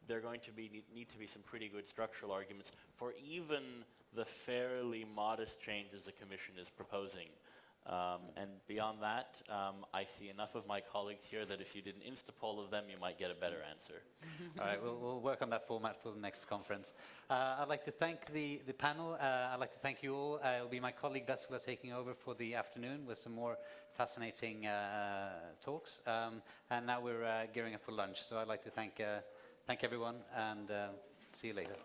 there are going to need to be some pretty good structural arguments for even the fairly modest changes the Commission is proposing. And beyond that, I see enough of my colleagues here that if you did an Insta-poll of them, you might get a better answer. All right, we'll work on that format for the next conference. I'd like to thank the panel. I'd like to thank you all. It'll be my colleague Vessela taking over for the afternoon with some more fascinating talks. And now we're gearing up for lunch. So I'd like to thank everyone, and see you later.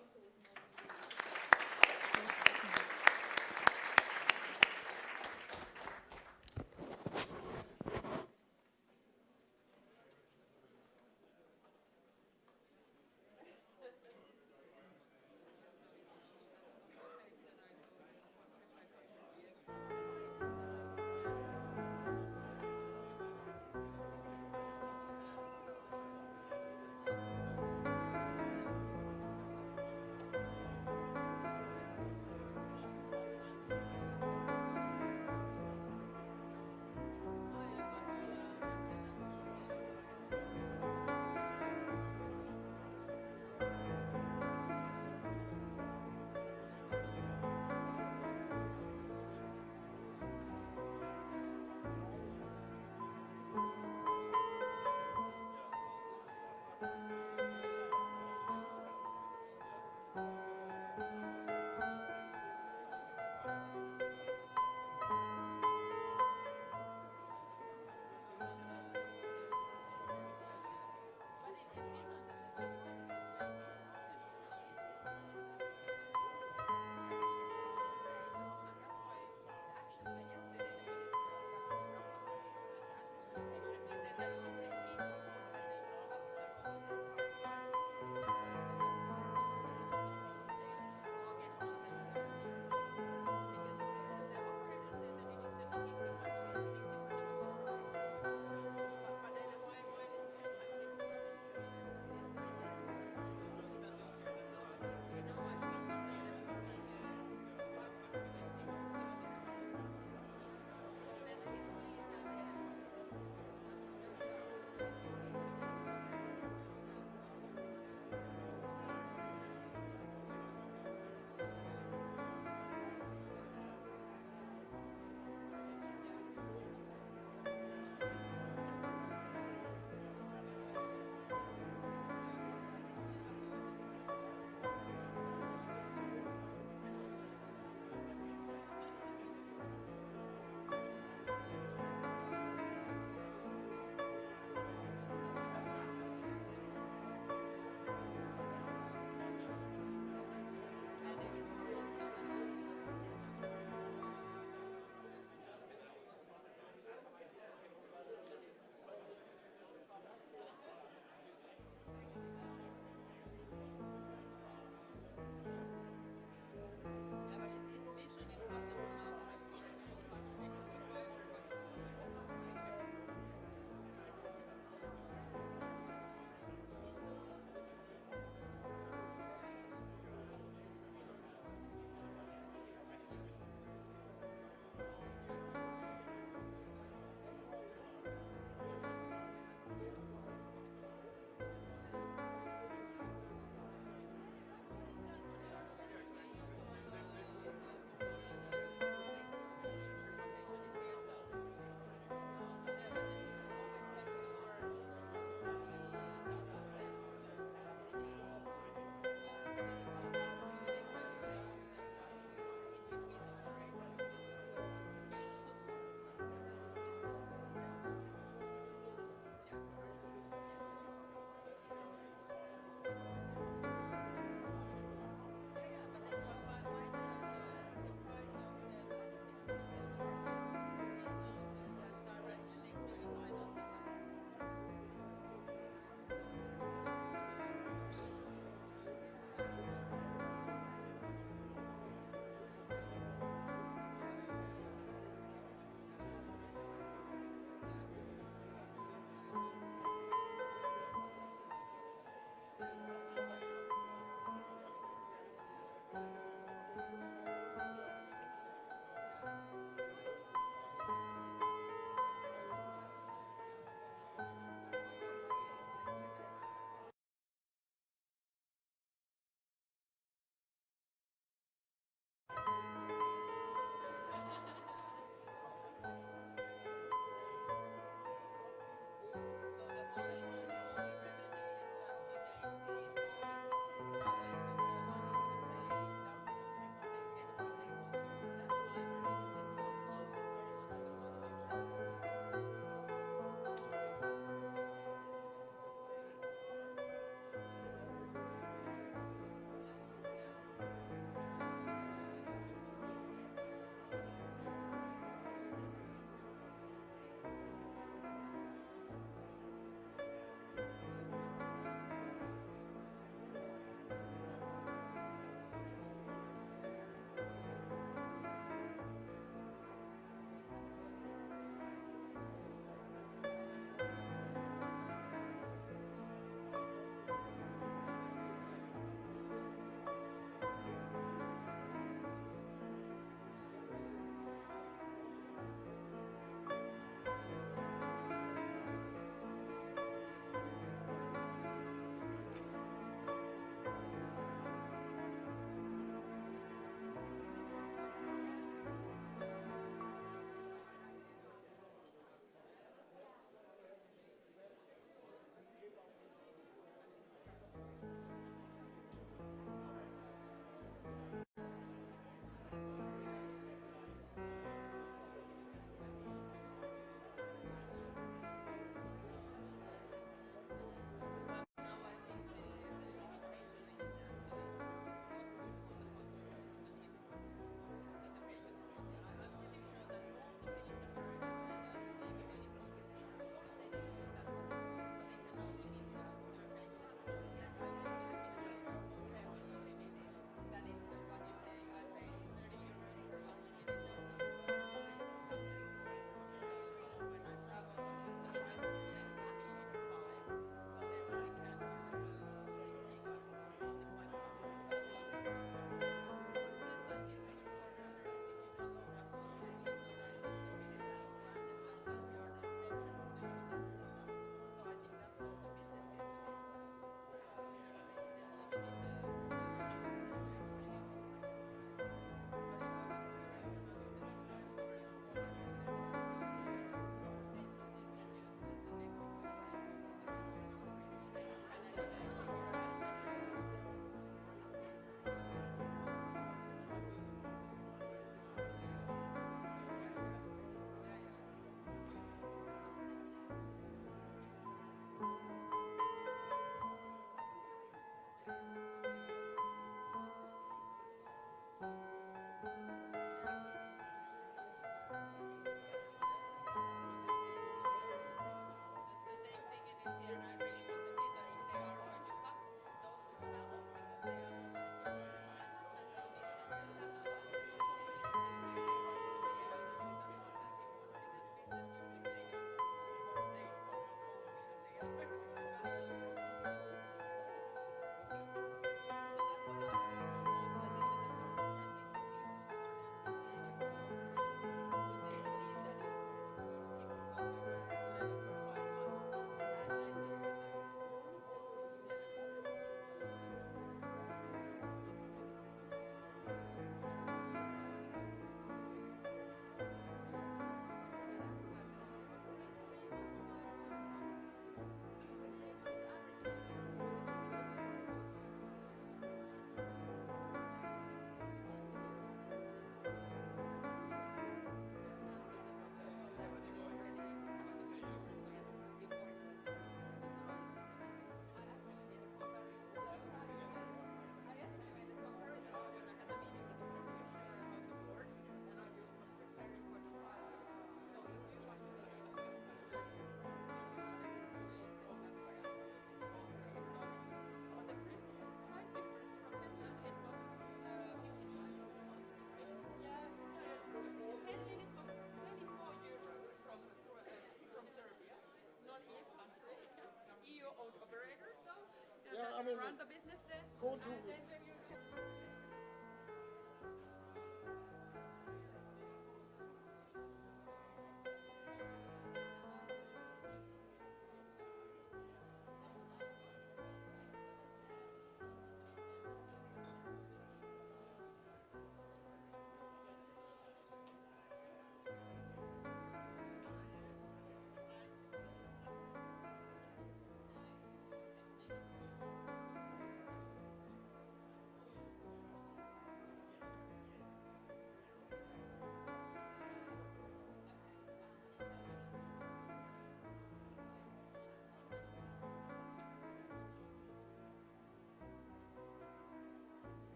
Yeah, I mean, run the business there. go to And then when you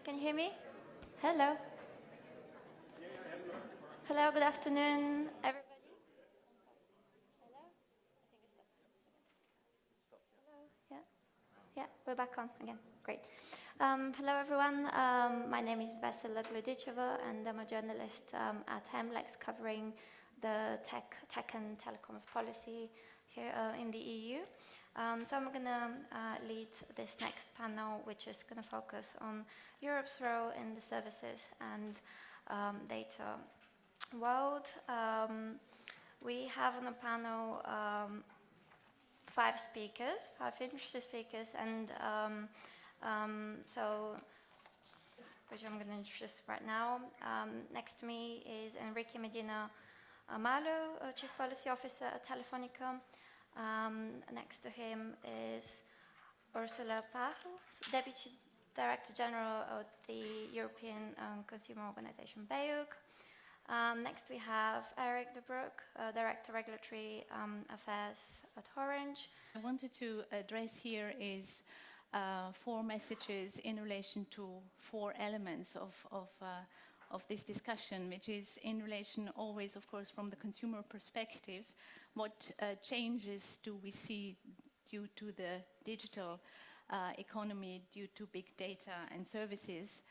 Can you hear me? Hello. Hello, good afternoon, everybody. Hello? I think it stopped. Hello? Yeah? Yeah, we're back on again. Great. Hello, everyone. My name is Vasila Glodicheva, and I'm a journalist at ETNO-Mlex covering the tech and telecoms policy here in the EU. So I'm going to lead this next panel, which is going to focus on Europe's role in the services and data world. We have on the panel 5 interesting speakers, and which I'm going to introduce right now. Next to me is Enrique Medina Amalo, Chief Policy Officer at Telefonica. Next to him is Ursula Pachu, Deputy Director General of the European Consumer Organization, BEUC. Next we have Eric de Broek, Director Regulatory Affairs at Orange. I wanted to address here is 4 messages in relation to 4 elements of this discussion, which is in relation always, of course, from the consumer perspective. What changes do we see due to the digital economy, due to big data and services?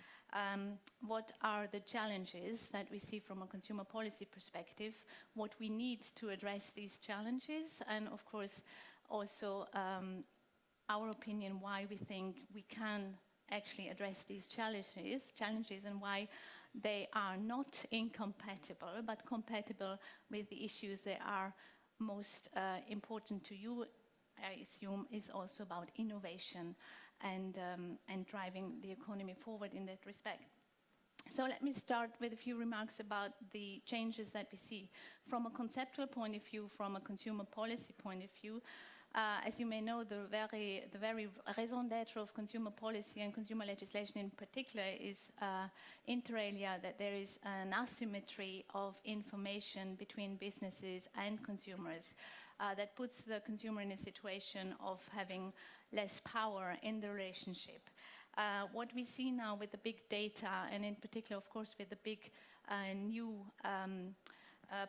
What are the challenges that we see from a consumer policy perspective? What we need to address these challenges? And of course, also our opinion why we think we can actually address these challenges and why they are not incompatible, but compatible with the issues that are most important to you, I assume, is also about innovation and driving the economy forward in that respect. So let me start with a few remarks about the changes that we see. From a conceptual point of view, from a consumer policy point of view, as you may know, the very raison d'etre of consumer policy and consumer legislation in particular is inter alia that there is an asymmetry of information between businesses and consumers that puts the consumer in a situation of having less power in the relationship. What we see now with the big data, and in particular, of course, with the big new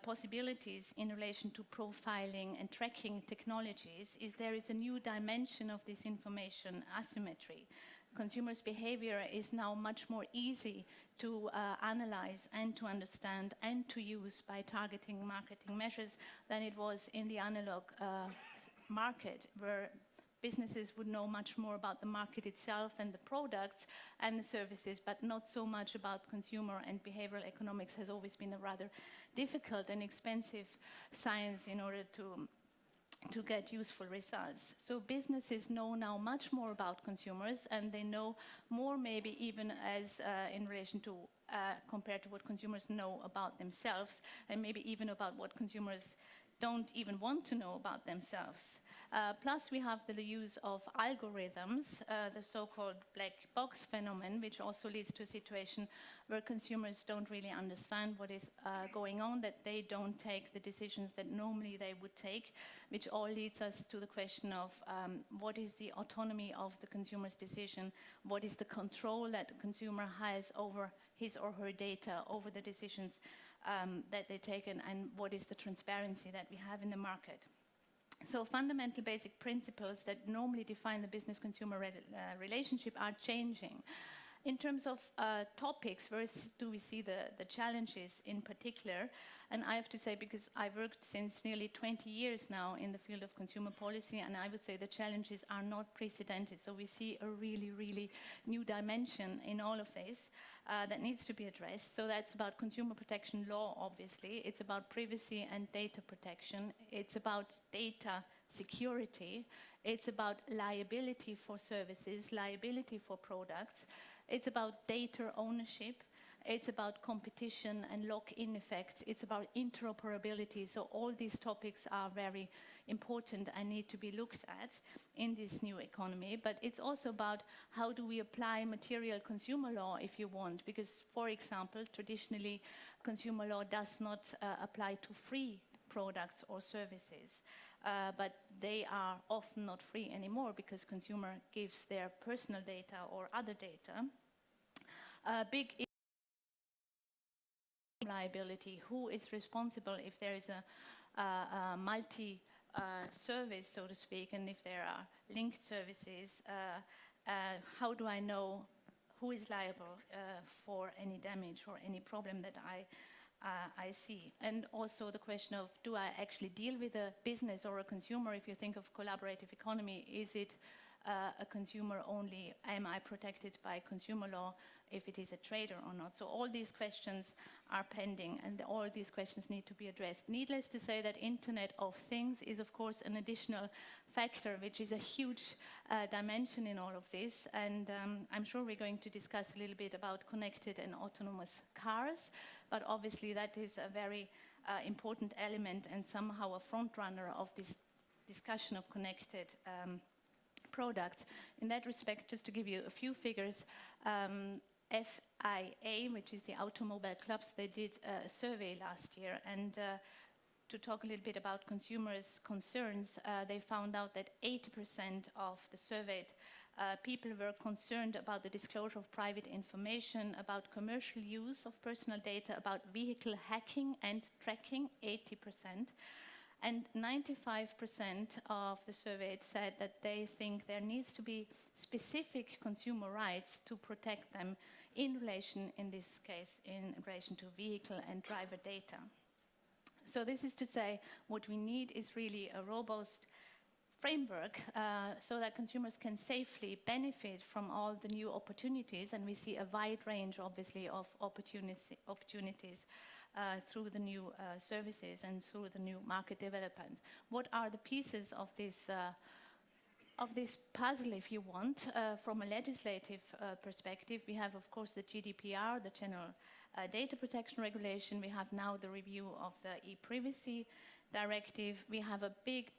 possibilities in relation to profiling and tracking technologies, is there is a new dimension of this information asymmetry. Consumers' behavior is now much more easy to analyze and to understand and to use by targeting marketing measures than it was in the analog market, where businesses would know much more about the market itself and the products and the services, but not so much about consumer, and behavioral economics has always been a rather difficult and expensive science in order to get useful results. So businesses know now much more about consumers, and they know more maybe even as in relation to compared to what consumers know about themselves, and maybe even about what consumers don't even want to know about themselves. Plus, we have the use of algorithms, the so-called black box phenomenon, which also leads to a situation where consumers don't really understand what is going on, that they don't take the decisions that normally they would take, which all leads us to the question of what is the autonomy of the consumer's decision, what is the control that the consumer has over his or her data, over the decisions that they take, and what is the transparency that we have in the market. So fundamental basic principles that normally define the business-consumer relationship are changing. In terms of topics, where do we see the challenges in particular? And I have to say, because I've worked since nearly 20 years now in the field of consumer policy, and I would say the challenges are not precedented. So we see a really, really new dimension in all of this that needs to be addressed. So that's about consumer protection law, obviously. It's about privacy and data protection. It's about data security. It's about liability for services, liability for products. It's about data ownership. It's about competition and lock-in effects. It's about interoperability. So all these topics are very important and need to be looked at in this new economy. But it's also about how do we apply material consumer law, if you want, because, for example, traditionally, consumer law does not apply to free products or services. But they are often not free anymore because consumer gives their personal data or other data. big liability. Who is responsible if there is a multi-service, so to speak, and if there are linked services? How do I know who is liable for any damage or any problem that I see? And also the question of, do I actually deal with a business or a consumer? If you think of collaborative economy, is it a consumer only? Am I protected by consumer law if it is a trader or not? So all these questions are pending, and all these questions need to be addressed. Needless to say that Internet of Things is, of course, an additional factor, which is a huge dimension in all of this. And I'm sure we're going to discuss a little bit about connected and autonomous cars, but obviously that is a very important element and somehow a front runner of this discussion of connected products. In that respect, just to give you a few figures, FIA, which is the Automobile Clubs, they did a survey last year, and to talk a little bit about consumers' concerns, they found out that 80% of the surveyed people were concerned about the disclosure of private information, about commercial use of personal data, about vehicle hacking and tracking, 80%. And 95% of the surveyed said that they think there needs to be specific consumer rights to protect them in relation, in this case, in relation to vehicle and driver data. So this is to say, what we need is really a robust framework so that consumers can safely benefit from all the new opportunities, and we see a wide range, obviously, of opportunities through the new services and through the new market developments. What are the pieces of this puzzle, if you want? From a legislative perspective, we have, of course, the GDPR, the General Data Protection Regulation. We have now the review of the e-privacy directive. We have a big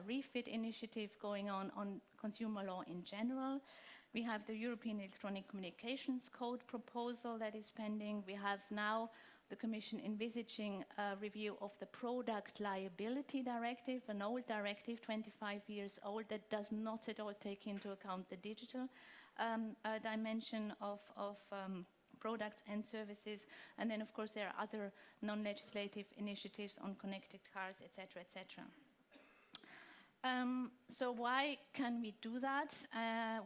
refit initiative going on consumer law in general. We have the European Electronic Communications Code proposal that is pending. We have now the Commission envisaging a review of the Product Liability Directive, an old directive, 25 years old, that does not at all take into account the digital dimension of products and services. And then, of course, there are other non-legislative initiatives on connected cars, etc., etc. So why can we do that?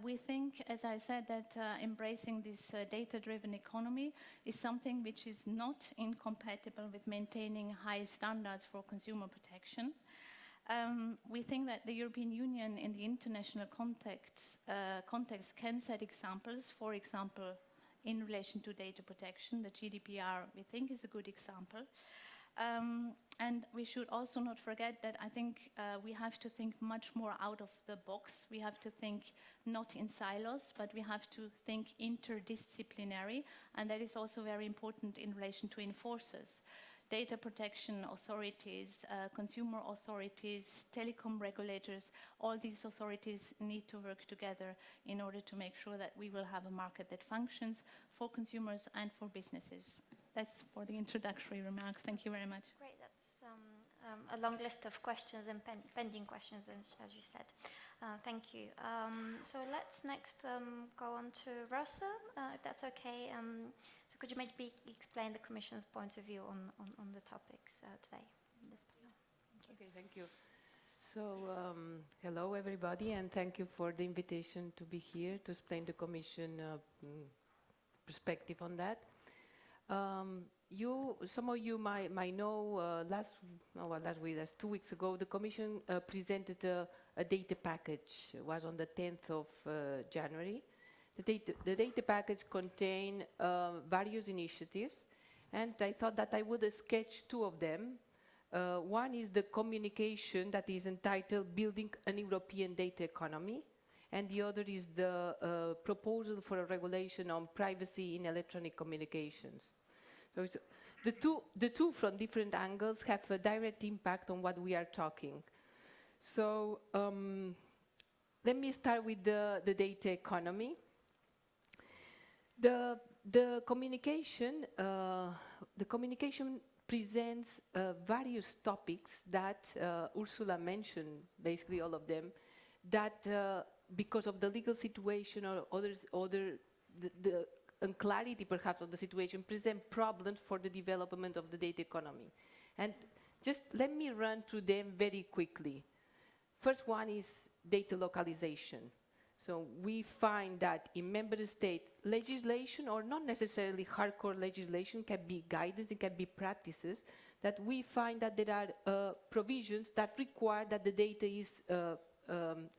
We think, as I said, that embracing this data-driven economy is something which is not incompatible with maintaining high standards for consumer protection. We think that the European Union in the international context can set examples, for example, in relation to data protection. The GDPR, we think, is a good example. And we should also not forget that I think we have to think much more out of the box. We have to think not in silos, but we have to think interdisciplinary, and that is also very important in relation to enforcers. Data protection authorities, consumer authorities, telecom regulators, all these authorities need to work together in order to make sure that we will have a market that functions for consumers and for businesses. That's for the introductory remarks. Thank you very much. Great, that's a long list of questions and pending questions, as you said. Thank you. So let's next go on to Rosa, if that's okay. So could you maybe explain the Commission's point of view on the topics today in this panel? Thank you. Okay, thank you. So, hello everybody, and thank you for the invitation to be here to explain the Commission perspective on that. Some of you might know, last week, 2 weeks ago, the Commission presented a data package. It was on the 10th of January. The data package contained various initiatives, and I thought that I would sketch 2 of them. One is the communication that is entitled Building an European Data Economy, and the other is the proposal for a regulation on privacy in electronic communications. So the two from different angles have a direct impact on what we are talking. So let me start with the data economy. The communication presents various topics that Ursula mentioned, basically all of them, that because of the legal situation or the unclarity perhaps of the situation present problems for the development of the data economy. And just let me run through them very quickly. First one is data localization. So we find that in member state legislation, or not necessarily hardcore legislation, can be guidance, it can be practices, that we find that there are provisions that require that the data is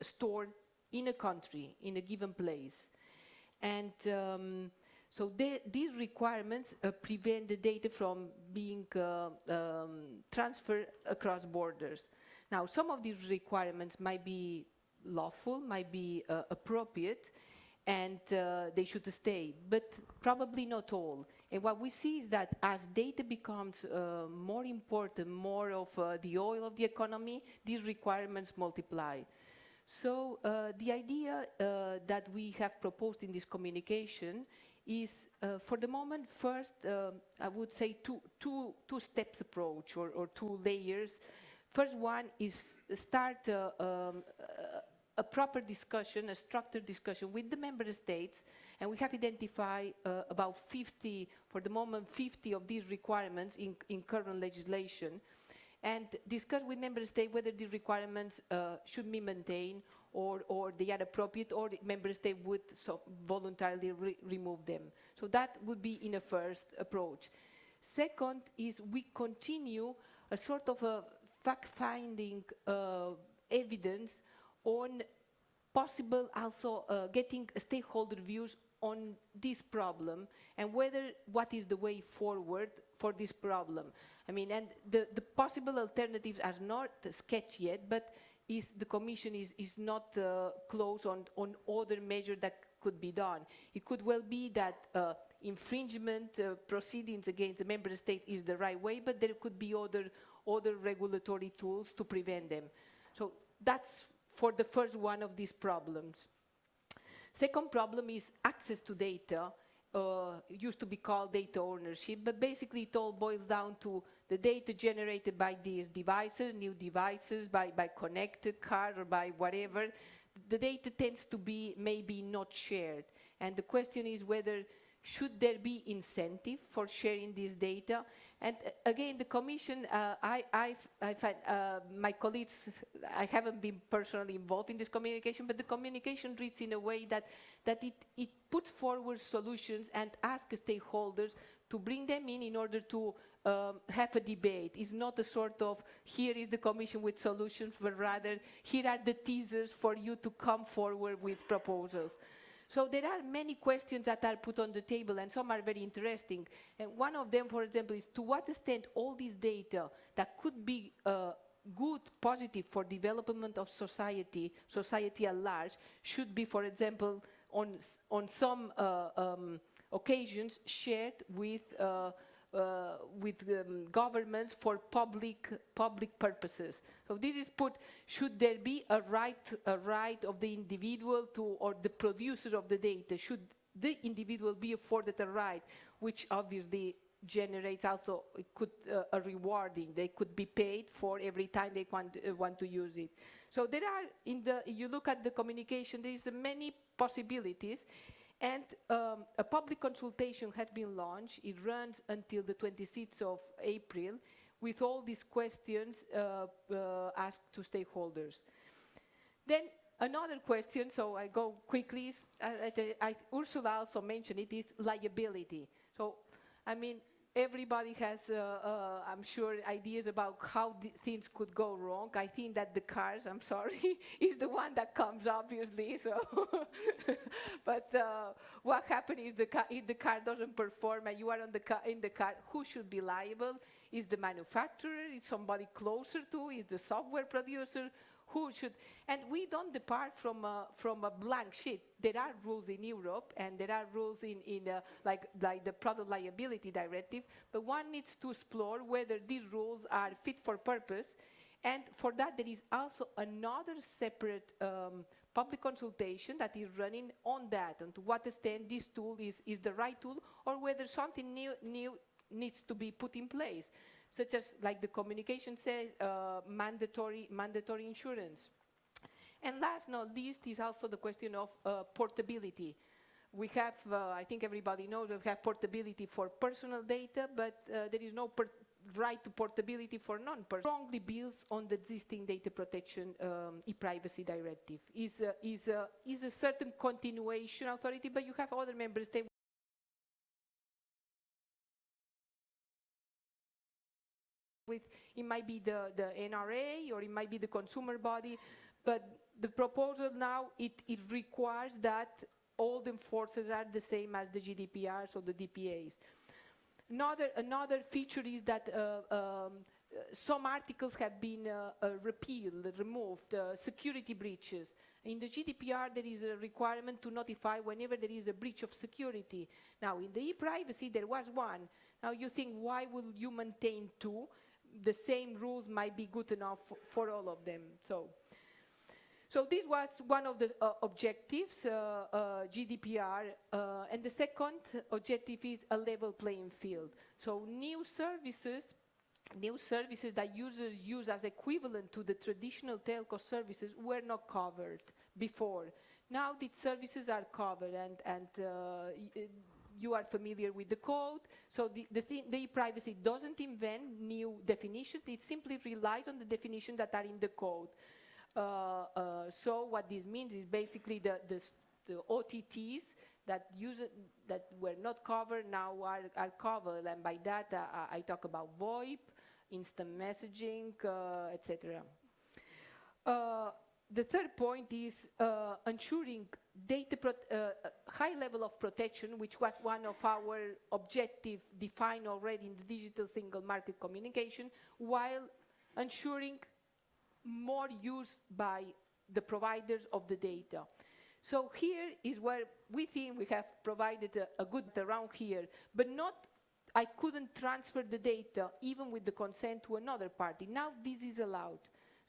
stored in a country, in a given place. And so these requirements prevent the data from being transferred across borders. Now, some of these requirements might be lawful, might be appropriate, and they should stay, but probably not all. And what we see is that as data becomes more important, more of the oil of the economy, these requirements multiply. So the idea that we have proposed in this communication is, for the moment, first, I would say two steps approach, or two layers. First one is start a proper discussion, a structured discussion with the member states, and we have identified about 50, for the moment, 50 of these requirements in current legislation, and discuss with member states whether these requirements should be maintained, or they are appropriate, or the member state would voluntarily remove them. So that would be in a first approach. Second is we continue a sort of a fact-finding evidence on possible also getting stakeholder views on this problem, and what is the way forward for this problem. I mean, and the possible alternatives are not sketched yet, but the Commission is not close on other measures that could be done. It could well be that infringement proceedings against the member state is the right way, but there could be other regulatory tools to prevent them. So that's for the first one of these problems. Second problem is access to data. It used to be called data ownership, but basically it all boils down to the data generated by these devices, new devices, by connected car or by whatever. The data tends to be maybe not shared. And the question is whether should there be incentive for sharing this data? And again, the Commission, I've had, my colleagues, I haven't been personally involved in this communication, but the communication reads in a way that it puts forward solutions and asks stakeholders to bring them in order to have a debate. It's not a sort of, here is the Commission with solutions, but rather, here are the teasers for you to come forward with proposals. So there are many questions that are put on the table, and some are very interesting. And one of them, for example, is to what extent all this data that could be good, positive for development of society at large, should be, for example, on some occasions shared with governments for public purposes. So this is put, should there be a right of the individual to, or the producer of the data, should the individual be afforded a right, which obviously generates also, it could, a rewarding. They could be paid for every time they want to use it. So there are, you look at the communication, there is many possibilities. And a public consultation had been launched. It runs until the 26th of April with all these questions asked to stakeholders. Then another question, so I go quickly, Ursula also mentioned it, is liability. So, I mean, everybody has, I'm sure, ideas about how things could go wrong. I think that the cars, I'm sorry, is the one that comes, obviously. So, but what happens if the car doesn't perform and you are in the car, who should be liable? Is the manufacturer? Is somebody closer to? Is the software producer? Who should? And we don't depart from a blank sheet. There are rules in Europe, and there are rules in like the Product Liability Directive, but one needs to explore whether these rules are fit for purpose. And for that, there is also another separate public consultation that is running on that, and to what extent this tool is the right tool, or whether something new needs to be put in place, such as, like the communication says, mandatory insurance. And last but not least is also the question of portability. we have, I think everybody knows, we have portability for personal data, but there is no right to portability for non-personal. Strongly builds on the existing data protection e-privacy directive. Is a certain continuation authority, but you have other member states. It might be the NRA or it might be the consumer body, but the proposal now, it requires that all the enforcers are the same as the GDPR, so the DPAs. Another feature is that some articles have been repealed, removed, security breaches. In the GDPR, there is a requirement to notify whenever there is a breach of security. Now, in the e-privacy, there was one. Now, you think, why will you maintain two? The same rules might be good enough for all of them. So this was one of the objectives, GDPR, and the second objective is a level playing field. So new services that users use as equivalent to the traditional telco services were not covered before. Now these services are covered, and you are familiar with the code. So the e-privacy doesn't invent new definitions. It simply relies on the definitions that are in the code. So what this means is basically the OTTs that were not covered now are covered, and by that I talk about VoIP, instant messaging, etc. The third point is ensuring high level of protection, which was one of our objectives defined already in the digital single market communication, while ensuring more use by the providers of the data. So here is where we think we have provided a good around here, but I couldn't transfer the data even with the consent to another party. Now this is allowed.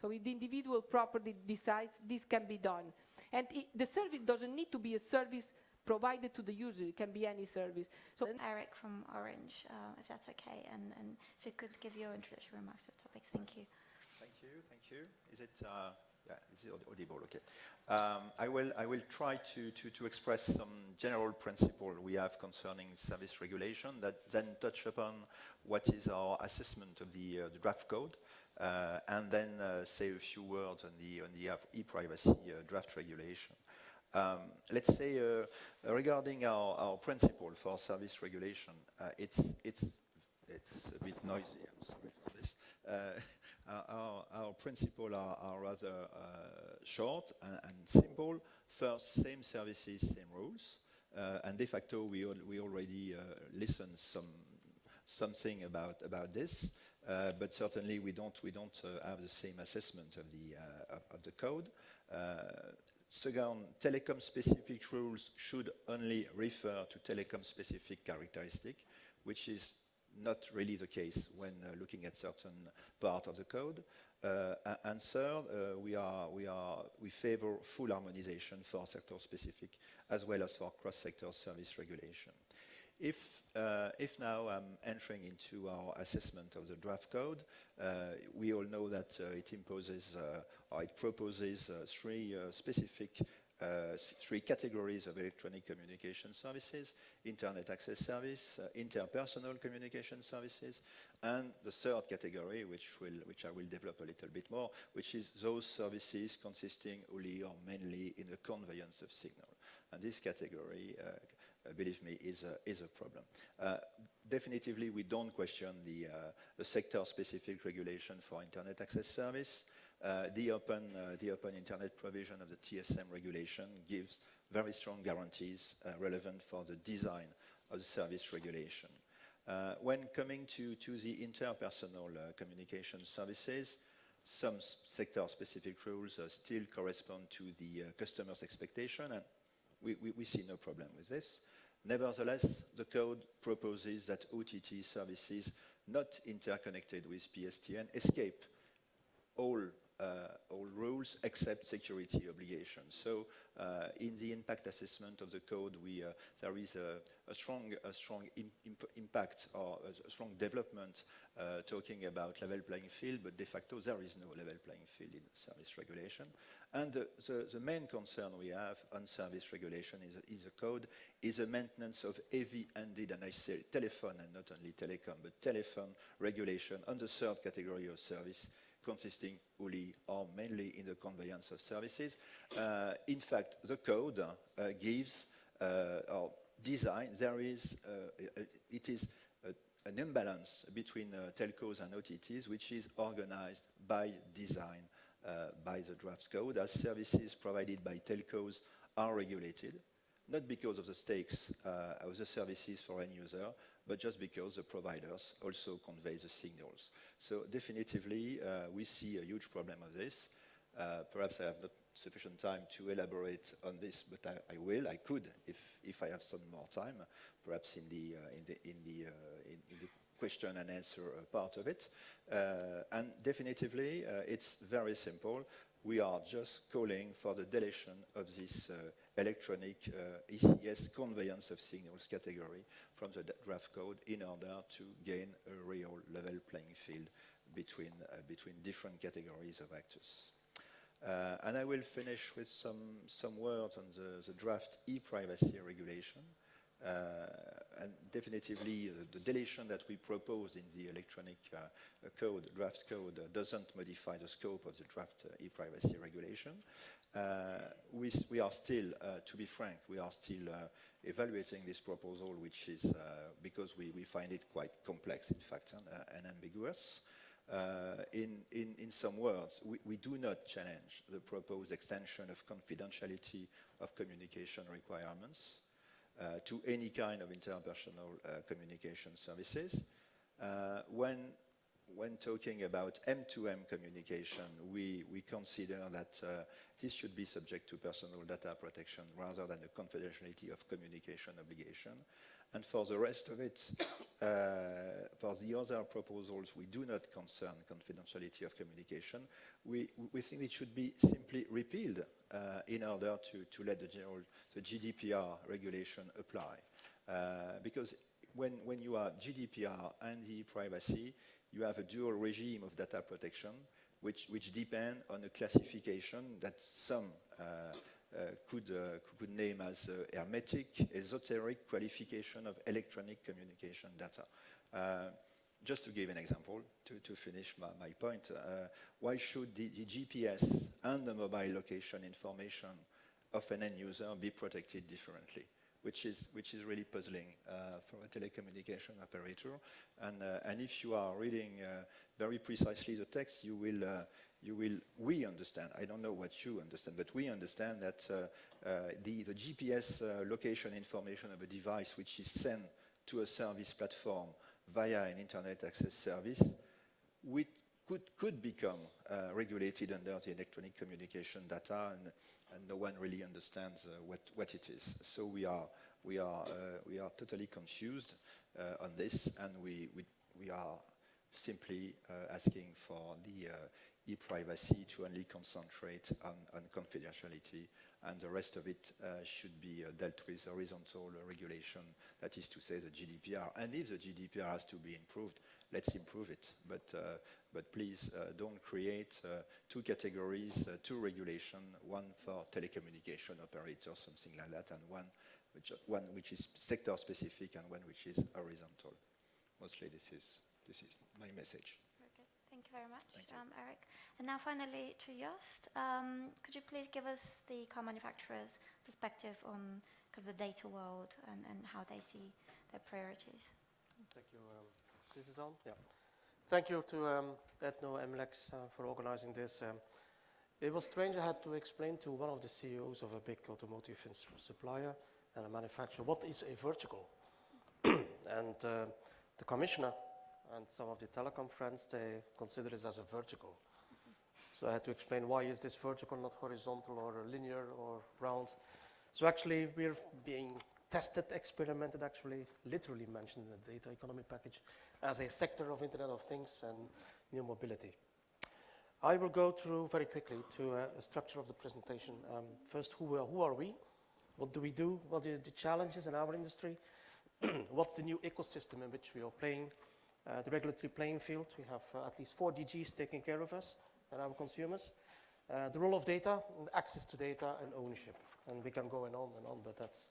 So if the individual properly decides, this can be done. And the service doesn't need to be a service provided to the user. It can be any service. So Eric from Orange, if that's okay, and if you could give your introductory remarks to the topic. Thank you. Thank you. Is it, yeah, is it audible? Okay. I will try to express some general principle we have concerning service regulation that then touch upon what is our assessment of the draft code, and then say a few words on the e-privacy draft regulation. Let's say regarding our principle for service regulation, it's a bit noisy. I'm sorry for this. Our principles are rather short and simple. First, same services, same rules, and de facto we already listened something about this, but certainly we don't have the same assessment of the code. Second, telecom-specific rules should only refer to telecom-specific characteristic, which is not really the case when looking at certain part of the code. And third, we favor full harmonization for sector-specific as well as for cross-sector service regulation. If now I'm entering into our assessment of the draft code, we all know that it imposes or it proposes three categories of electronic communication services: internet access service, interpersonal communication services, and the third category, which I will develop a little bit more, which is those services consisting only or mainly in the conveyance of signal. And this category, believe me, is a problem. Definitively, we don't question the sector-specific regulation for internet access service. The open internet provision of the TSM regulation gives very strong guarantees relevant for the design of the service regulation. When coming to the interpersonal communication services, some sector-specific rules still correspond to the customer's expectation, and we see no problem with this. Nevertheless, the code proposes that OTT services not interconnected with PSTN escape all rules except security obligations. So in the impact assessment of the code, there is a strong impact or a strong development talking about level playing field, but de facto there is no level playing field in service regulation. And the main concern we have on service regulation is a code, is a maintenance of heavy-handed, and I say telephone and not only telecom, but telephone regulation on the third category of service, consisting only or mainly in the conveyance of services. In fact, the code gives or design, there is, it is an imbalance between telcos and OTTs, which is organized by design by the draft code, as services provided by telcos are regulated, not because of the stakes of the services for end user, but just because the providers also convey the signals. So definitively, we see a huge problem of this. Perhaps I have not sufficient time to elaborate on this, but I will. I could, if I have some more time, perhaps in the question and answer part of it. And definitively, it's very simple. We are just calling for the deletion of this electronic ECS conveyance of signals category from the draft code in order to gain a real level playing field between different categories of actors. And I will finish with some words on the draft e-privacy regulation. And definitively, the deletion that we propose in the electronic code, draft code, doesn't modify the scope of the draft e-privacy regulation. We are still, to be frank, we are still evaluating this proposal, which is because we find it quite complex, in fact, and ambiguous. In some words, we do not challenge the proposed extension of confidentiality of communication requirements to any kind of interpersonal communication services. When talking about M2M communication, we consider that this should be subject to personal data protection rather than the confidentiality of communication obligation. And for the rest of it, for the other proposals, we do not concern confidentiality of communication. We think it should be simply repealed in order to let the GDPR regulation apply. Because when you are GDPR and e-privacy, you have a dual regime of data protection, which depend on a classification that some could name as hermetic, esoteric qualification of electronic communication data. Just to give an example, to finish my point, why should the GPS and the mobile location information of an end user be protected differently? Which is really puzzling for a telecommunication operator. And if you are reading very precisely the text, we understand, I don't know what you understand, but we understand that the GPS location information of a device which is sent to a service platform via an internet access service, could become regulated under the electronic communication data, and no one really understands what it is. So we are totally confused on this, and we are simply asking for the e-privacy to only concentrate on confidentiality, and the rest of it should be dealt with horizontal regulation, that is to say the GDPR. And if the GDPR has to be improved, let's improve it. But please don't create two categories, two regulation, one for telecommunication operators, something like that, and one which is sector specific and one which is horizontal. Mostly this is my message. Very good. Thank you very much, Eric. And now finally to Joost. Could you please give us the car manufacturer's perspective on kind of the data world and how they see their priorities? Thank you. This is on? Yeah. Thank you to ETNO-Mlex for organizing this. It was strange. I had to explain to one of the CEOs of a big automotive supplier and a manufacturer what is a vertical. And the commissioner and some of the telecom friends, they consider this as a vertical. So I had to explain why is this vertical, not horizontal or linear or round. So actually we're being tested, experimented, actually literally mentioned in the data economy package as a sector of Internet of Things and new mobility. I will go through very quickly to a structure of the presentation. First, who are we? What do we do? What are the challenges in our industry? What's the new ecosystem in which we are playing? The regulatory playing field. We have at least 4 DGs taking care of us and our consumers. The role of data, and access to data, and ownership. And we can go on and on, but that's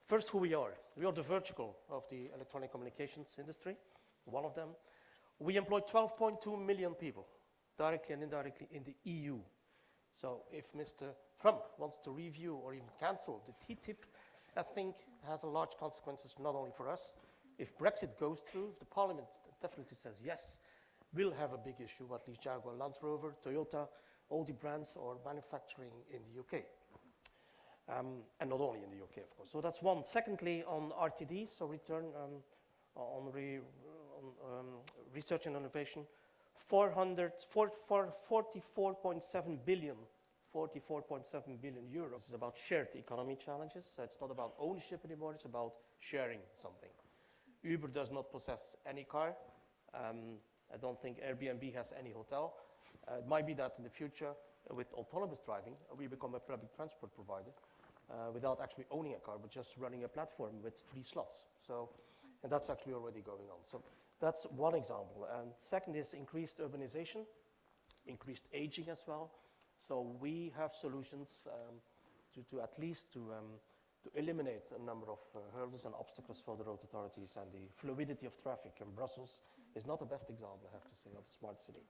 first who we are. We are the vertical of the electronic communications industry, one of them. We employ 12.2 million people, directly and indirectly, in the EU. So if Mr. Trump wants to review or even cancel the TTIP, I think has a large consequences not only for us. If Brexit goes through, if the Parliament definitely says yes, we'll have a big issue, at least Jaguar Land Rover, Toyota, all the brands are manufacturing in the UK. And not only in the UK, of course. So that's one. Secondly, on RTD, so research and innovation, 44.7 billion euros. This is about shared economy challenges. So it's not about ownership anymore, it's about sharing something. Uber does not possess any car. I don't think Airbnb has any hotel. It might be that in the future, with autonomous driving, we become a public transport provider without actually owning a car, but just running a platform with free slots. So, and that's actually already going on. So that's one example. And second is increased urbanization, increased aging as well. So we have solutions to at least to eliminate a number of hurdles and obstacles for the road authorities, and the fluidity of traffic in Brussels is not the best example, I have to say, of a smart city.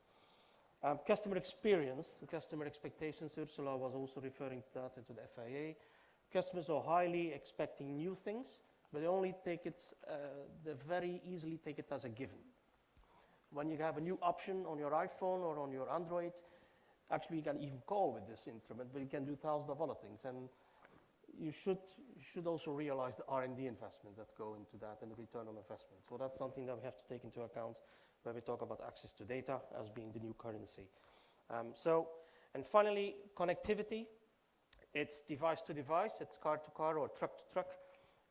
Customer experience, customer expectations, Ursula was also referring to that into the FIA. Customers are highly expecting new things, but they only take it, they very easily take it as a given. When you have a new option on your iPhone or on your Android, actually you can even call with this instrument, but you can do thousands of other things. And you should also realize the R&D investments that go into that and the return on investment. So that's something that we have to take into account when we talk about access to data as being the new currency. And finally, connectivity. It's device to device, it's car to car or truck to truck,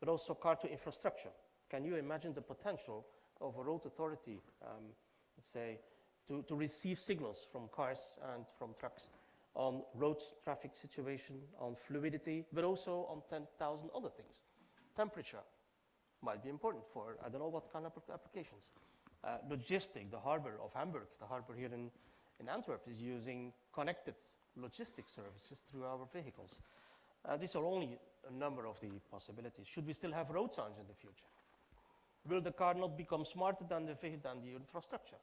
but also car to infrastructure. Can you imagine the potential of a road authority, let's say, to receive signals from cars and from trucks on road traffic situation, on fluidity, but also on 10,000 other things. Temperature might be important for, I don't know what kind of applications. Logistic, the harbor of Hamburg, the harbor here in Antwerp is using connected logistic services through our vehicles. These are only a number of the possibilities. Should we still have road signs in the future? Will the car not become smarter than the infrastructure?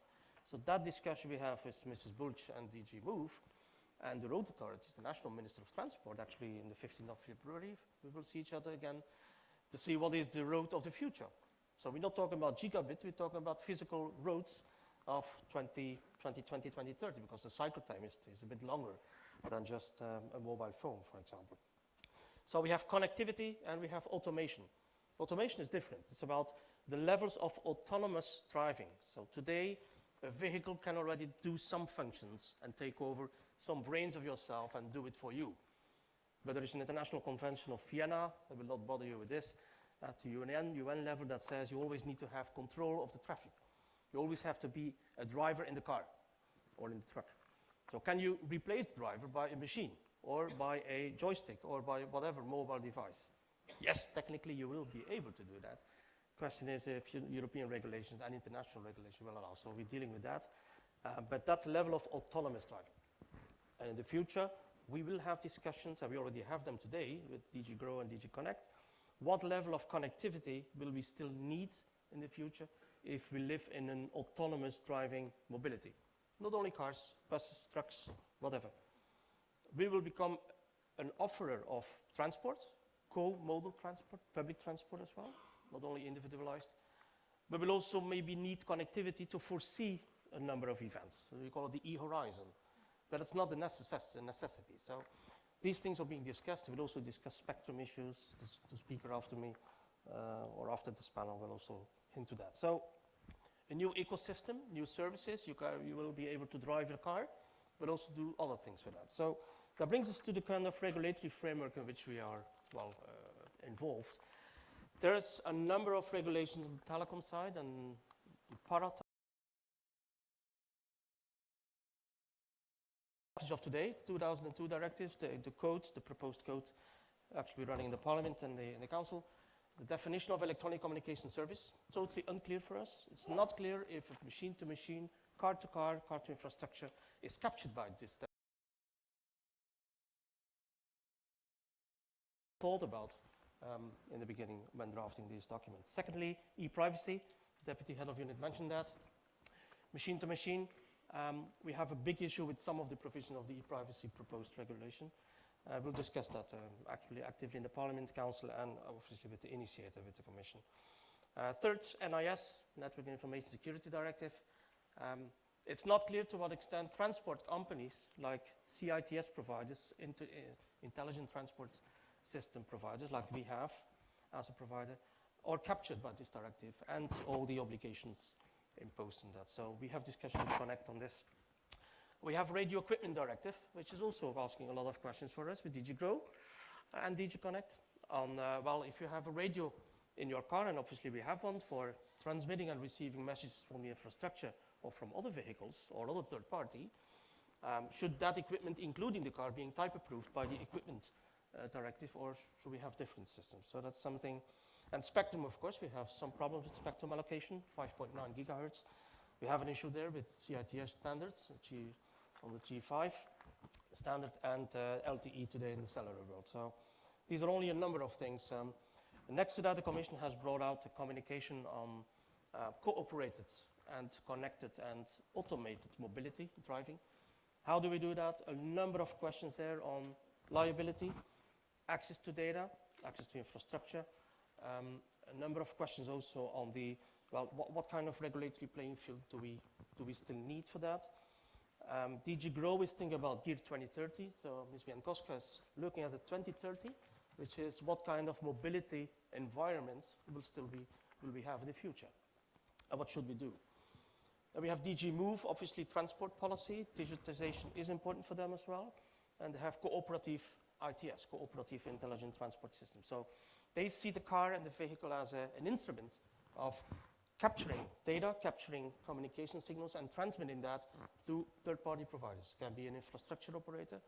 So that discussion we have with Mrs. Bulch and DG Move and the road authorities, the National Minister of Transport, actually in the 15th of February, we will see each other again to see what is the road of the future. So we're not talking about gigabit, we're talking about physical roads of 2030, because the cycle time is a bit longer than just a mobile phone, for example. So we have connectivity and we have automation. Automation is different. It's about the levels of autonomous driving. So today, a vehicle can already do some functions and take over some brains of yourself and do it for you. But there is an international convention of Vienna, I will not bother you with this, at the UN level that says you always need to have control of the traffic. You always have to be a driver in the car or in the truck. So can you replace the driver by a machine or by a joystick or by whatever mobile device? Yes, technically you will be able to do that. Question is if European regulations and international regulations will allow. So we're dealing with that. But that's the level of autonomous driving. And in the future, we will have discussions, and we already have them today with DG Grow and DG Connect. What level of connectivity will we still need in the future if we live in an autonomous driving mobility? Not only cars, buses, trucks, whatever. We will become an offerer of transport, co-modal transport, public transport as well, not only individualized, but we'll also maybe need connectivity to foresee a number of events. So we call it the e-horizon, but it's not a necessity. So these things are being discussed. We'll also discuss spectrum issues. The speaker after me, or after this panel, will also hint to that. So a new ecosystem, new services. You will be able to drive your car, but also do other things with that. So that brings us to the kind of regulatory framework in which we are, involved. There's a number of regulations on the telecom side, and the package of today, 2002 directives, the code, the proposed code, actually running in the Parliament and the Council. The definition of electronic communication service, totally unclear for us. It's not clear if machine to machine, car to car, car to infrastructure is captured by this thought about in the beginning when drafting these documents. Secondly, e-privacy. Deputy Head of Unit mentioned that. Machine to machine. We have a big issue with some of the provision of the e-privacy proposed regulation. We'll discuss that actually actively in the Parliament, Council, and obviously with the initiator, with the Commission. Third, NIS, Network Information Security Directive. It's not clear to what extent transport companies like CITS providers, intelligent transport system providers like we have as a provider, are captured by this directive and all the obligations imposed on that. So we have discussion with Connect on this. We have Radio Equipment Directive, which is also asking a lot of questions for us with DG Grow and DG Connect on, well, if you have a radio in your car, and obviously we have one for transmitting and receiving messages from the infrastructure or from other vehicles or other third party, should that equipment, including the car, being type approved by the Equipment Directive, or should we have different systems? So that's something. And spectrum, of course, we have some problems with spectrum allocation, 5.9 gigahertz. We have an issue there with CITS standards, on the G5 standard, and LTE today in the cellular world. So these are only a number of things. Next to that, the Commission has brought out the communication on cooperated and connected and automated mobility driving. How do we do that? A number of questions there on liability, access to data, access to infrastructure. A number of questions also on the, well, what kind of regulatory playing field do we still need for that? DG Grow is thinking about Gear 2030. So Ms. Biankowska is looking at the 2030, which is what kind of mobility environments will we have in the future? And what should we do? And we have DG Move, obviously transport policy. Digitization is important for them as well. And they have cooperative ITS, cooperative intelligent transport system. So they see the car and the vehicle as an instrument of capturing data, capturing communication signals, and transmitting that to third-party providers. Can be an infrastructure operator,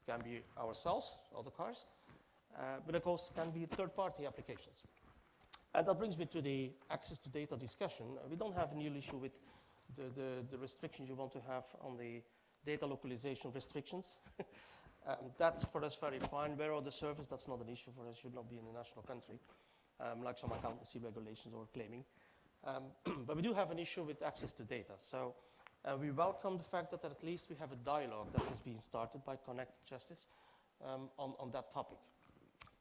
can be ourselves, other cars, but of course can be third-party applications. And that brings me to the access to data discussion. We don't have a new issue with the restrictions you want to have on the data localization restrictions. That's for us very fine. Where are the servers? That's not an issue for us. Should not be in a national country, like some accountancy regulations are claiming. But we do have an issue with access to data. So we welcome the fact that at least we have a dialogue that is being started by Connected Justice on that topic.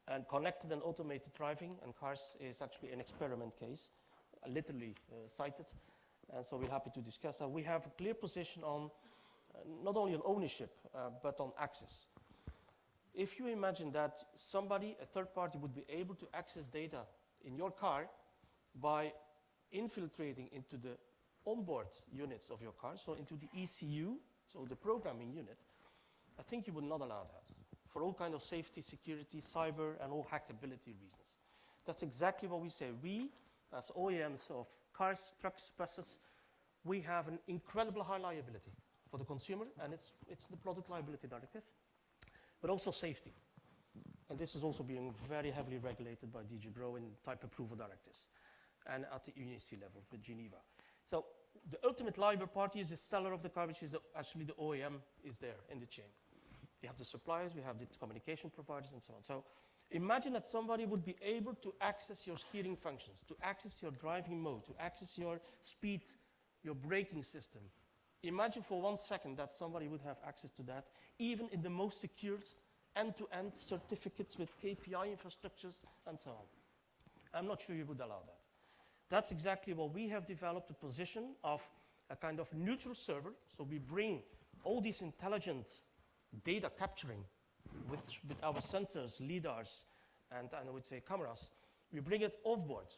And connected and automated driving and cars is actually an experiment case, literally cited. And so we're happy to discuss that. We have a clear position on not only on ownership, but on access. If you imagine that somebody, a third party, would be able to access data in your car by infiltrating into the onboard units of your car, so into the ECU, so the programming unit, I think you would not allow that for all kind of safety, security, cyber, and all hackability reasons. That's exactly what we say. We, as OEMs of cars, trucks, buses, we have an incredible high liability for the consumer, and it's the Product Liability Directive, but also safety. And this is also being very heavily regulated by DG Grow in type approval directives, and at the UNEC level with Geneva. So the ultimate liable party is the seller of the car, which is actually the OEM is there in the chain. We have the suppliers, we have the communication providers, and so on. So imagine that somebody would be able to access your steering functions, to access your driving mode, to access your speed, your braking system. Imagine for 1 second that somebody would have access to that, even in the most secured end-to-end certificates with KPI infrastructures and so on. I'm not sure you would allow that. That's exactly what we have developed, a position of a kind of neutral server. So we bring all these intelligent data capturing with our sensors, LIDARs, and I would say cameras. We bring it offboard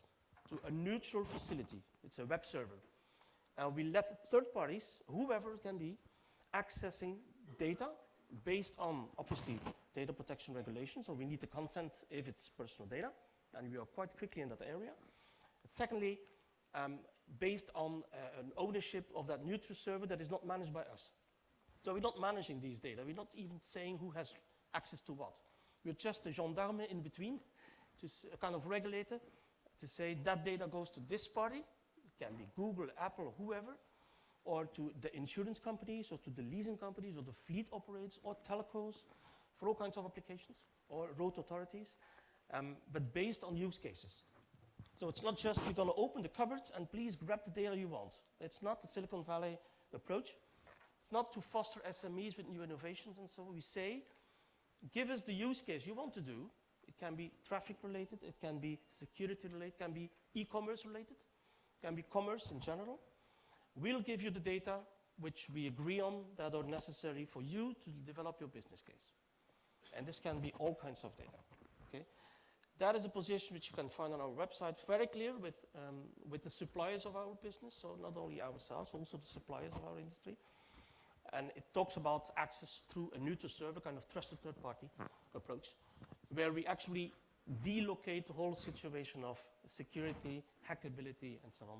to a neutral facility. It's a web server. And we let third parties, whoever it can be, accessing data based on, obviously, data protection regulations. So we need the consent if it's personal data, and we are quite quickly in that area. And secondly, based on an ownership of that neutral server that is not managed by us. So we're not managing these data. We're not even saying who has access to what. We're just a gendarme in between, a kind of regulator, to say that data goes to this party. It can be Google, Apple, or whoever, or to the insurance companies, or to the leasing companies, or the fleet operators, or telcos, for all kinds of applications, or road authorities. but based on use cases. So it's not just we're going to open the cupboard and please grab the data you want. It's not the Silicon Valley approach. It's not to foster SMEs with new innovations and so on. We say, give us the use case you want to do. It can be traffic related, it can be security related, it can be e-commerce related, it can be commerce in general. We'll give you the data which we agree on that are necessary for you to develop your business case. And this can be all kinds of data. Okay? That is a position which you can find on our website, very clear with the suppliers of our business, so not only ourselves, also the suppliers of our industry. And it talks about access through a neutral server, kind of trusted third-party approach, where we actually delocate the whole situation of security, hackability, and so on,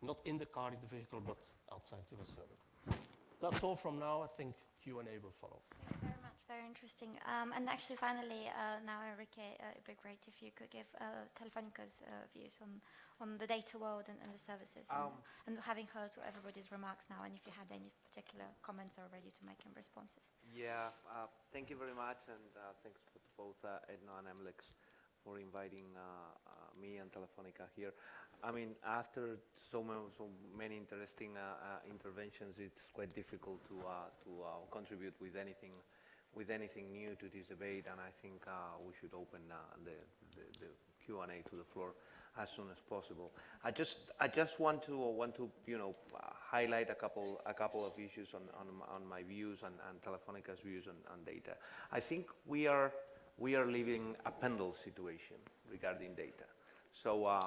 not in the car, in the vehicle, but outside to the server. That's all from now. I think Q&A will follow. Thank you very much. Very interesting. And actually, finally, now, Enrique, it'd be great if you could give Telefónica's views on the data world and the services, and having heard everybody's remarks now, and if you had any particular comments or ready to make in responses. Yeah, thank you very much, and thanks to both ETNO and Mlex for inviting me and Telefónica here. I mean, after so many interesting interventions, it's quite difficult to contribute with anything new to this debate, and I think we should open the Q&A to the floor as soon as possible. I just want to highlight a couple of issues on my views and Telefónica's views on data. I think we are living a pendulum situation regarding data. So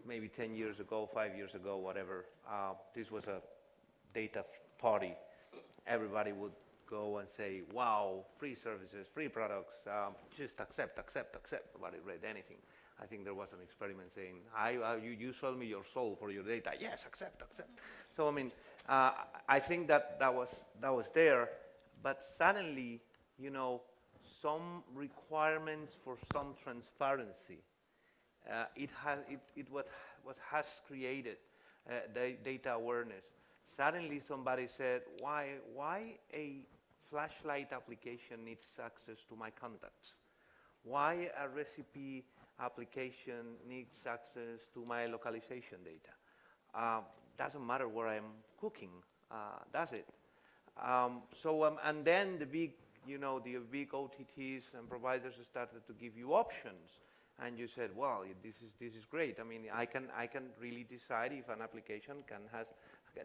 maybe 10 years ago, 5 years ago, whatever, this was a data party. Everybody would go and say, wow, free services, free products, just accept. Nobody read anything. I think there was an experiment saying, you sold me your soul for your data. Yes, accept. So, I mean, I think that was there, but suddenly, some requirements for some transparency, what has created data awareness. Suddenly somebody said, why a flashlight application needs access to my contacts? Why a recipe application needs access to my localization data? Doesn't matter where I'm cooking, does it? And then the big OTTs and providers started to give you options. And you said, well, this is great. I mean, I can really decide if an application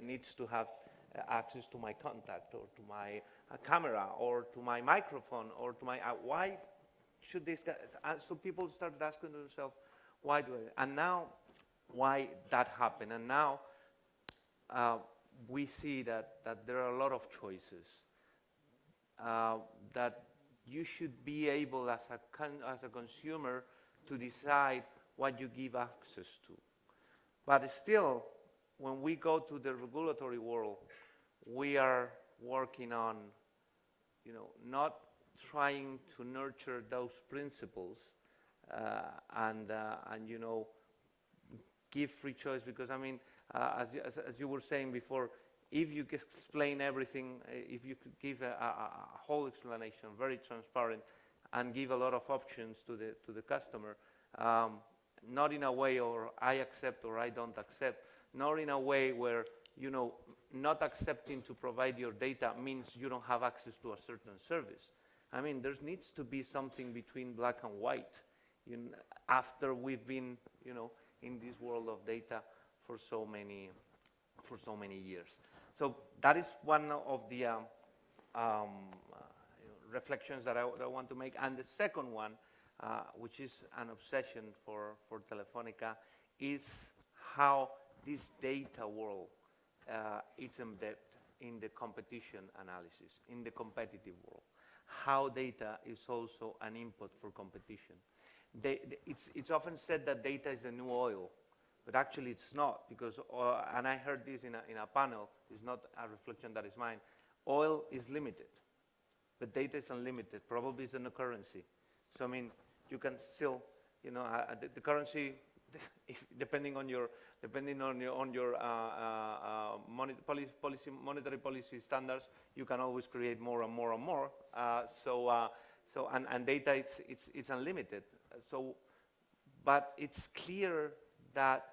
needs to have access to my contact or to my camera or to my microphone or to my why should this? So people started asking themselves, why do I? And now, why that happened? And now we see that there are a lot of choices that you should be able as a consumer to decide what you give access to. But still, when we go to the regulatory world, we are working on, not trying to nurture those principles and give free choice. Because I mean, as you were saying before, if you explain everything, if you could give a whole explanation, very transparent, and give a lot of options to the customer, not in a way or I accept or I don't accept, not in a way where not accepting to provide your data means you don't have access to a certain service. I mean, there needs to be something between black and white. After we've been in this world of data for so many years. So that is one of the reflections that I want to make. And the second one, which is an obsession for Telefónica, is how this data world is embedded in the competition analysis, in the competitive world. How data is also an input for competition. It's often said that data is the new oil, but actually it's not, because, and I heard this in a panel, it's not a reflection that is mine, oil is limited. But data is unlimited. Probably it's a new currency. So I mean, you can still, the currency, depending on your monetary policy standards, you can always create more and more and more. So, and data, it's unlimited. So, but it's clear that,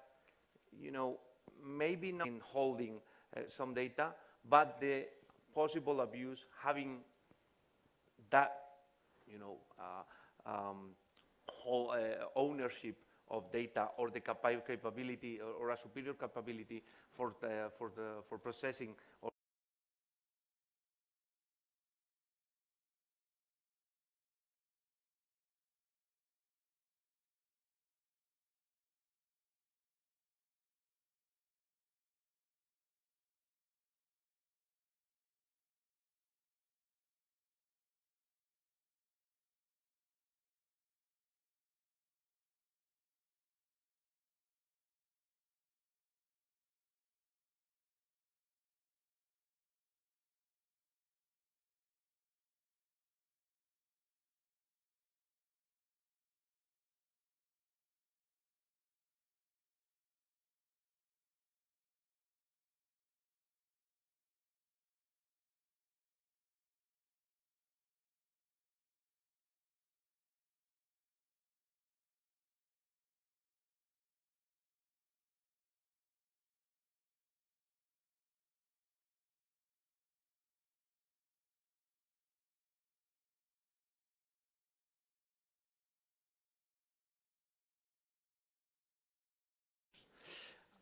you know, maybe not in holding some data, but the possible abuse, having that, you know, whole ownership of data, or the capability, or a superior capability for processing.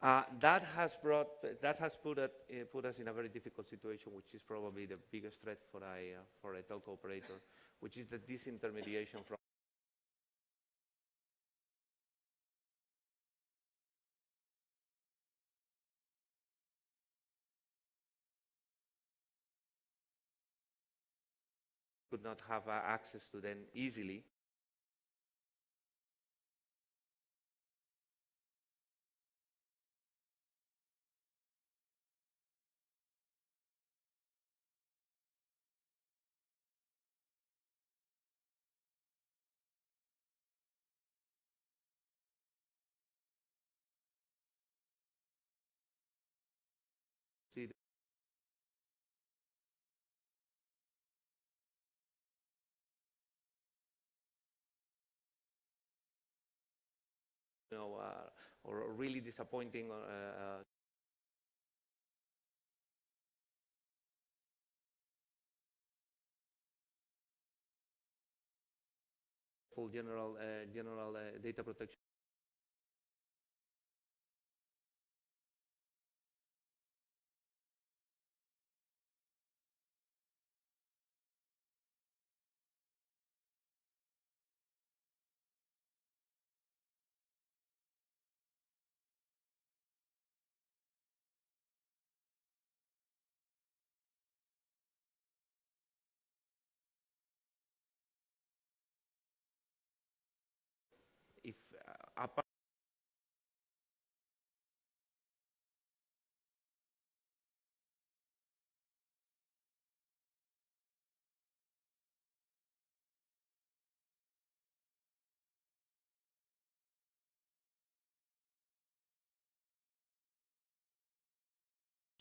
That has put us in a very difficult situation, which is probably the biggest threat for a telco operator, which is the disintermediation from could not have access to them easily. See, you know, or really disappointing full general data protection. If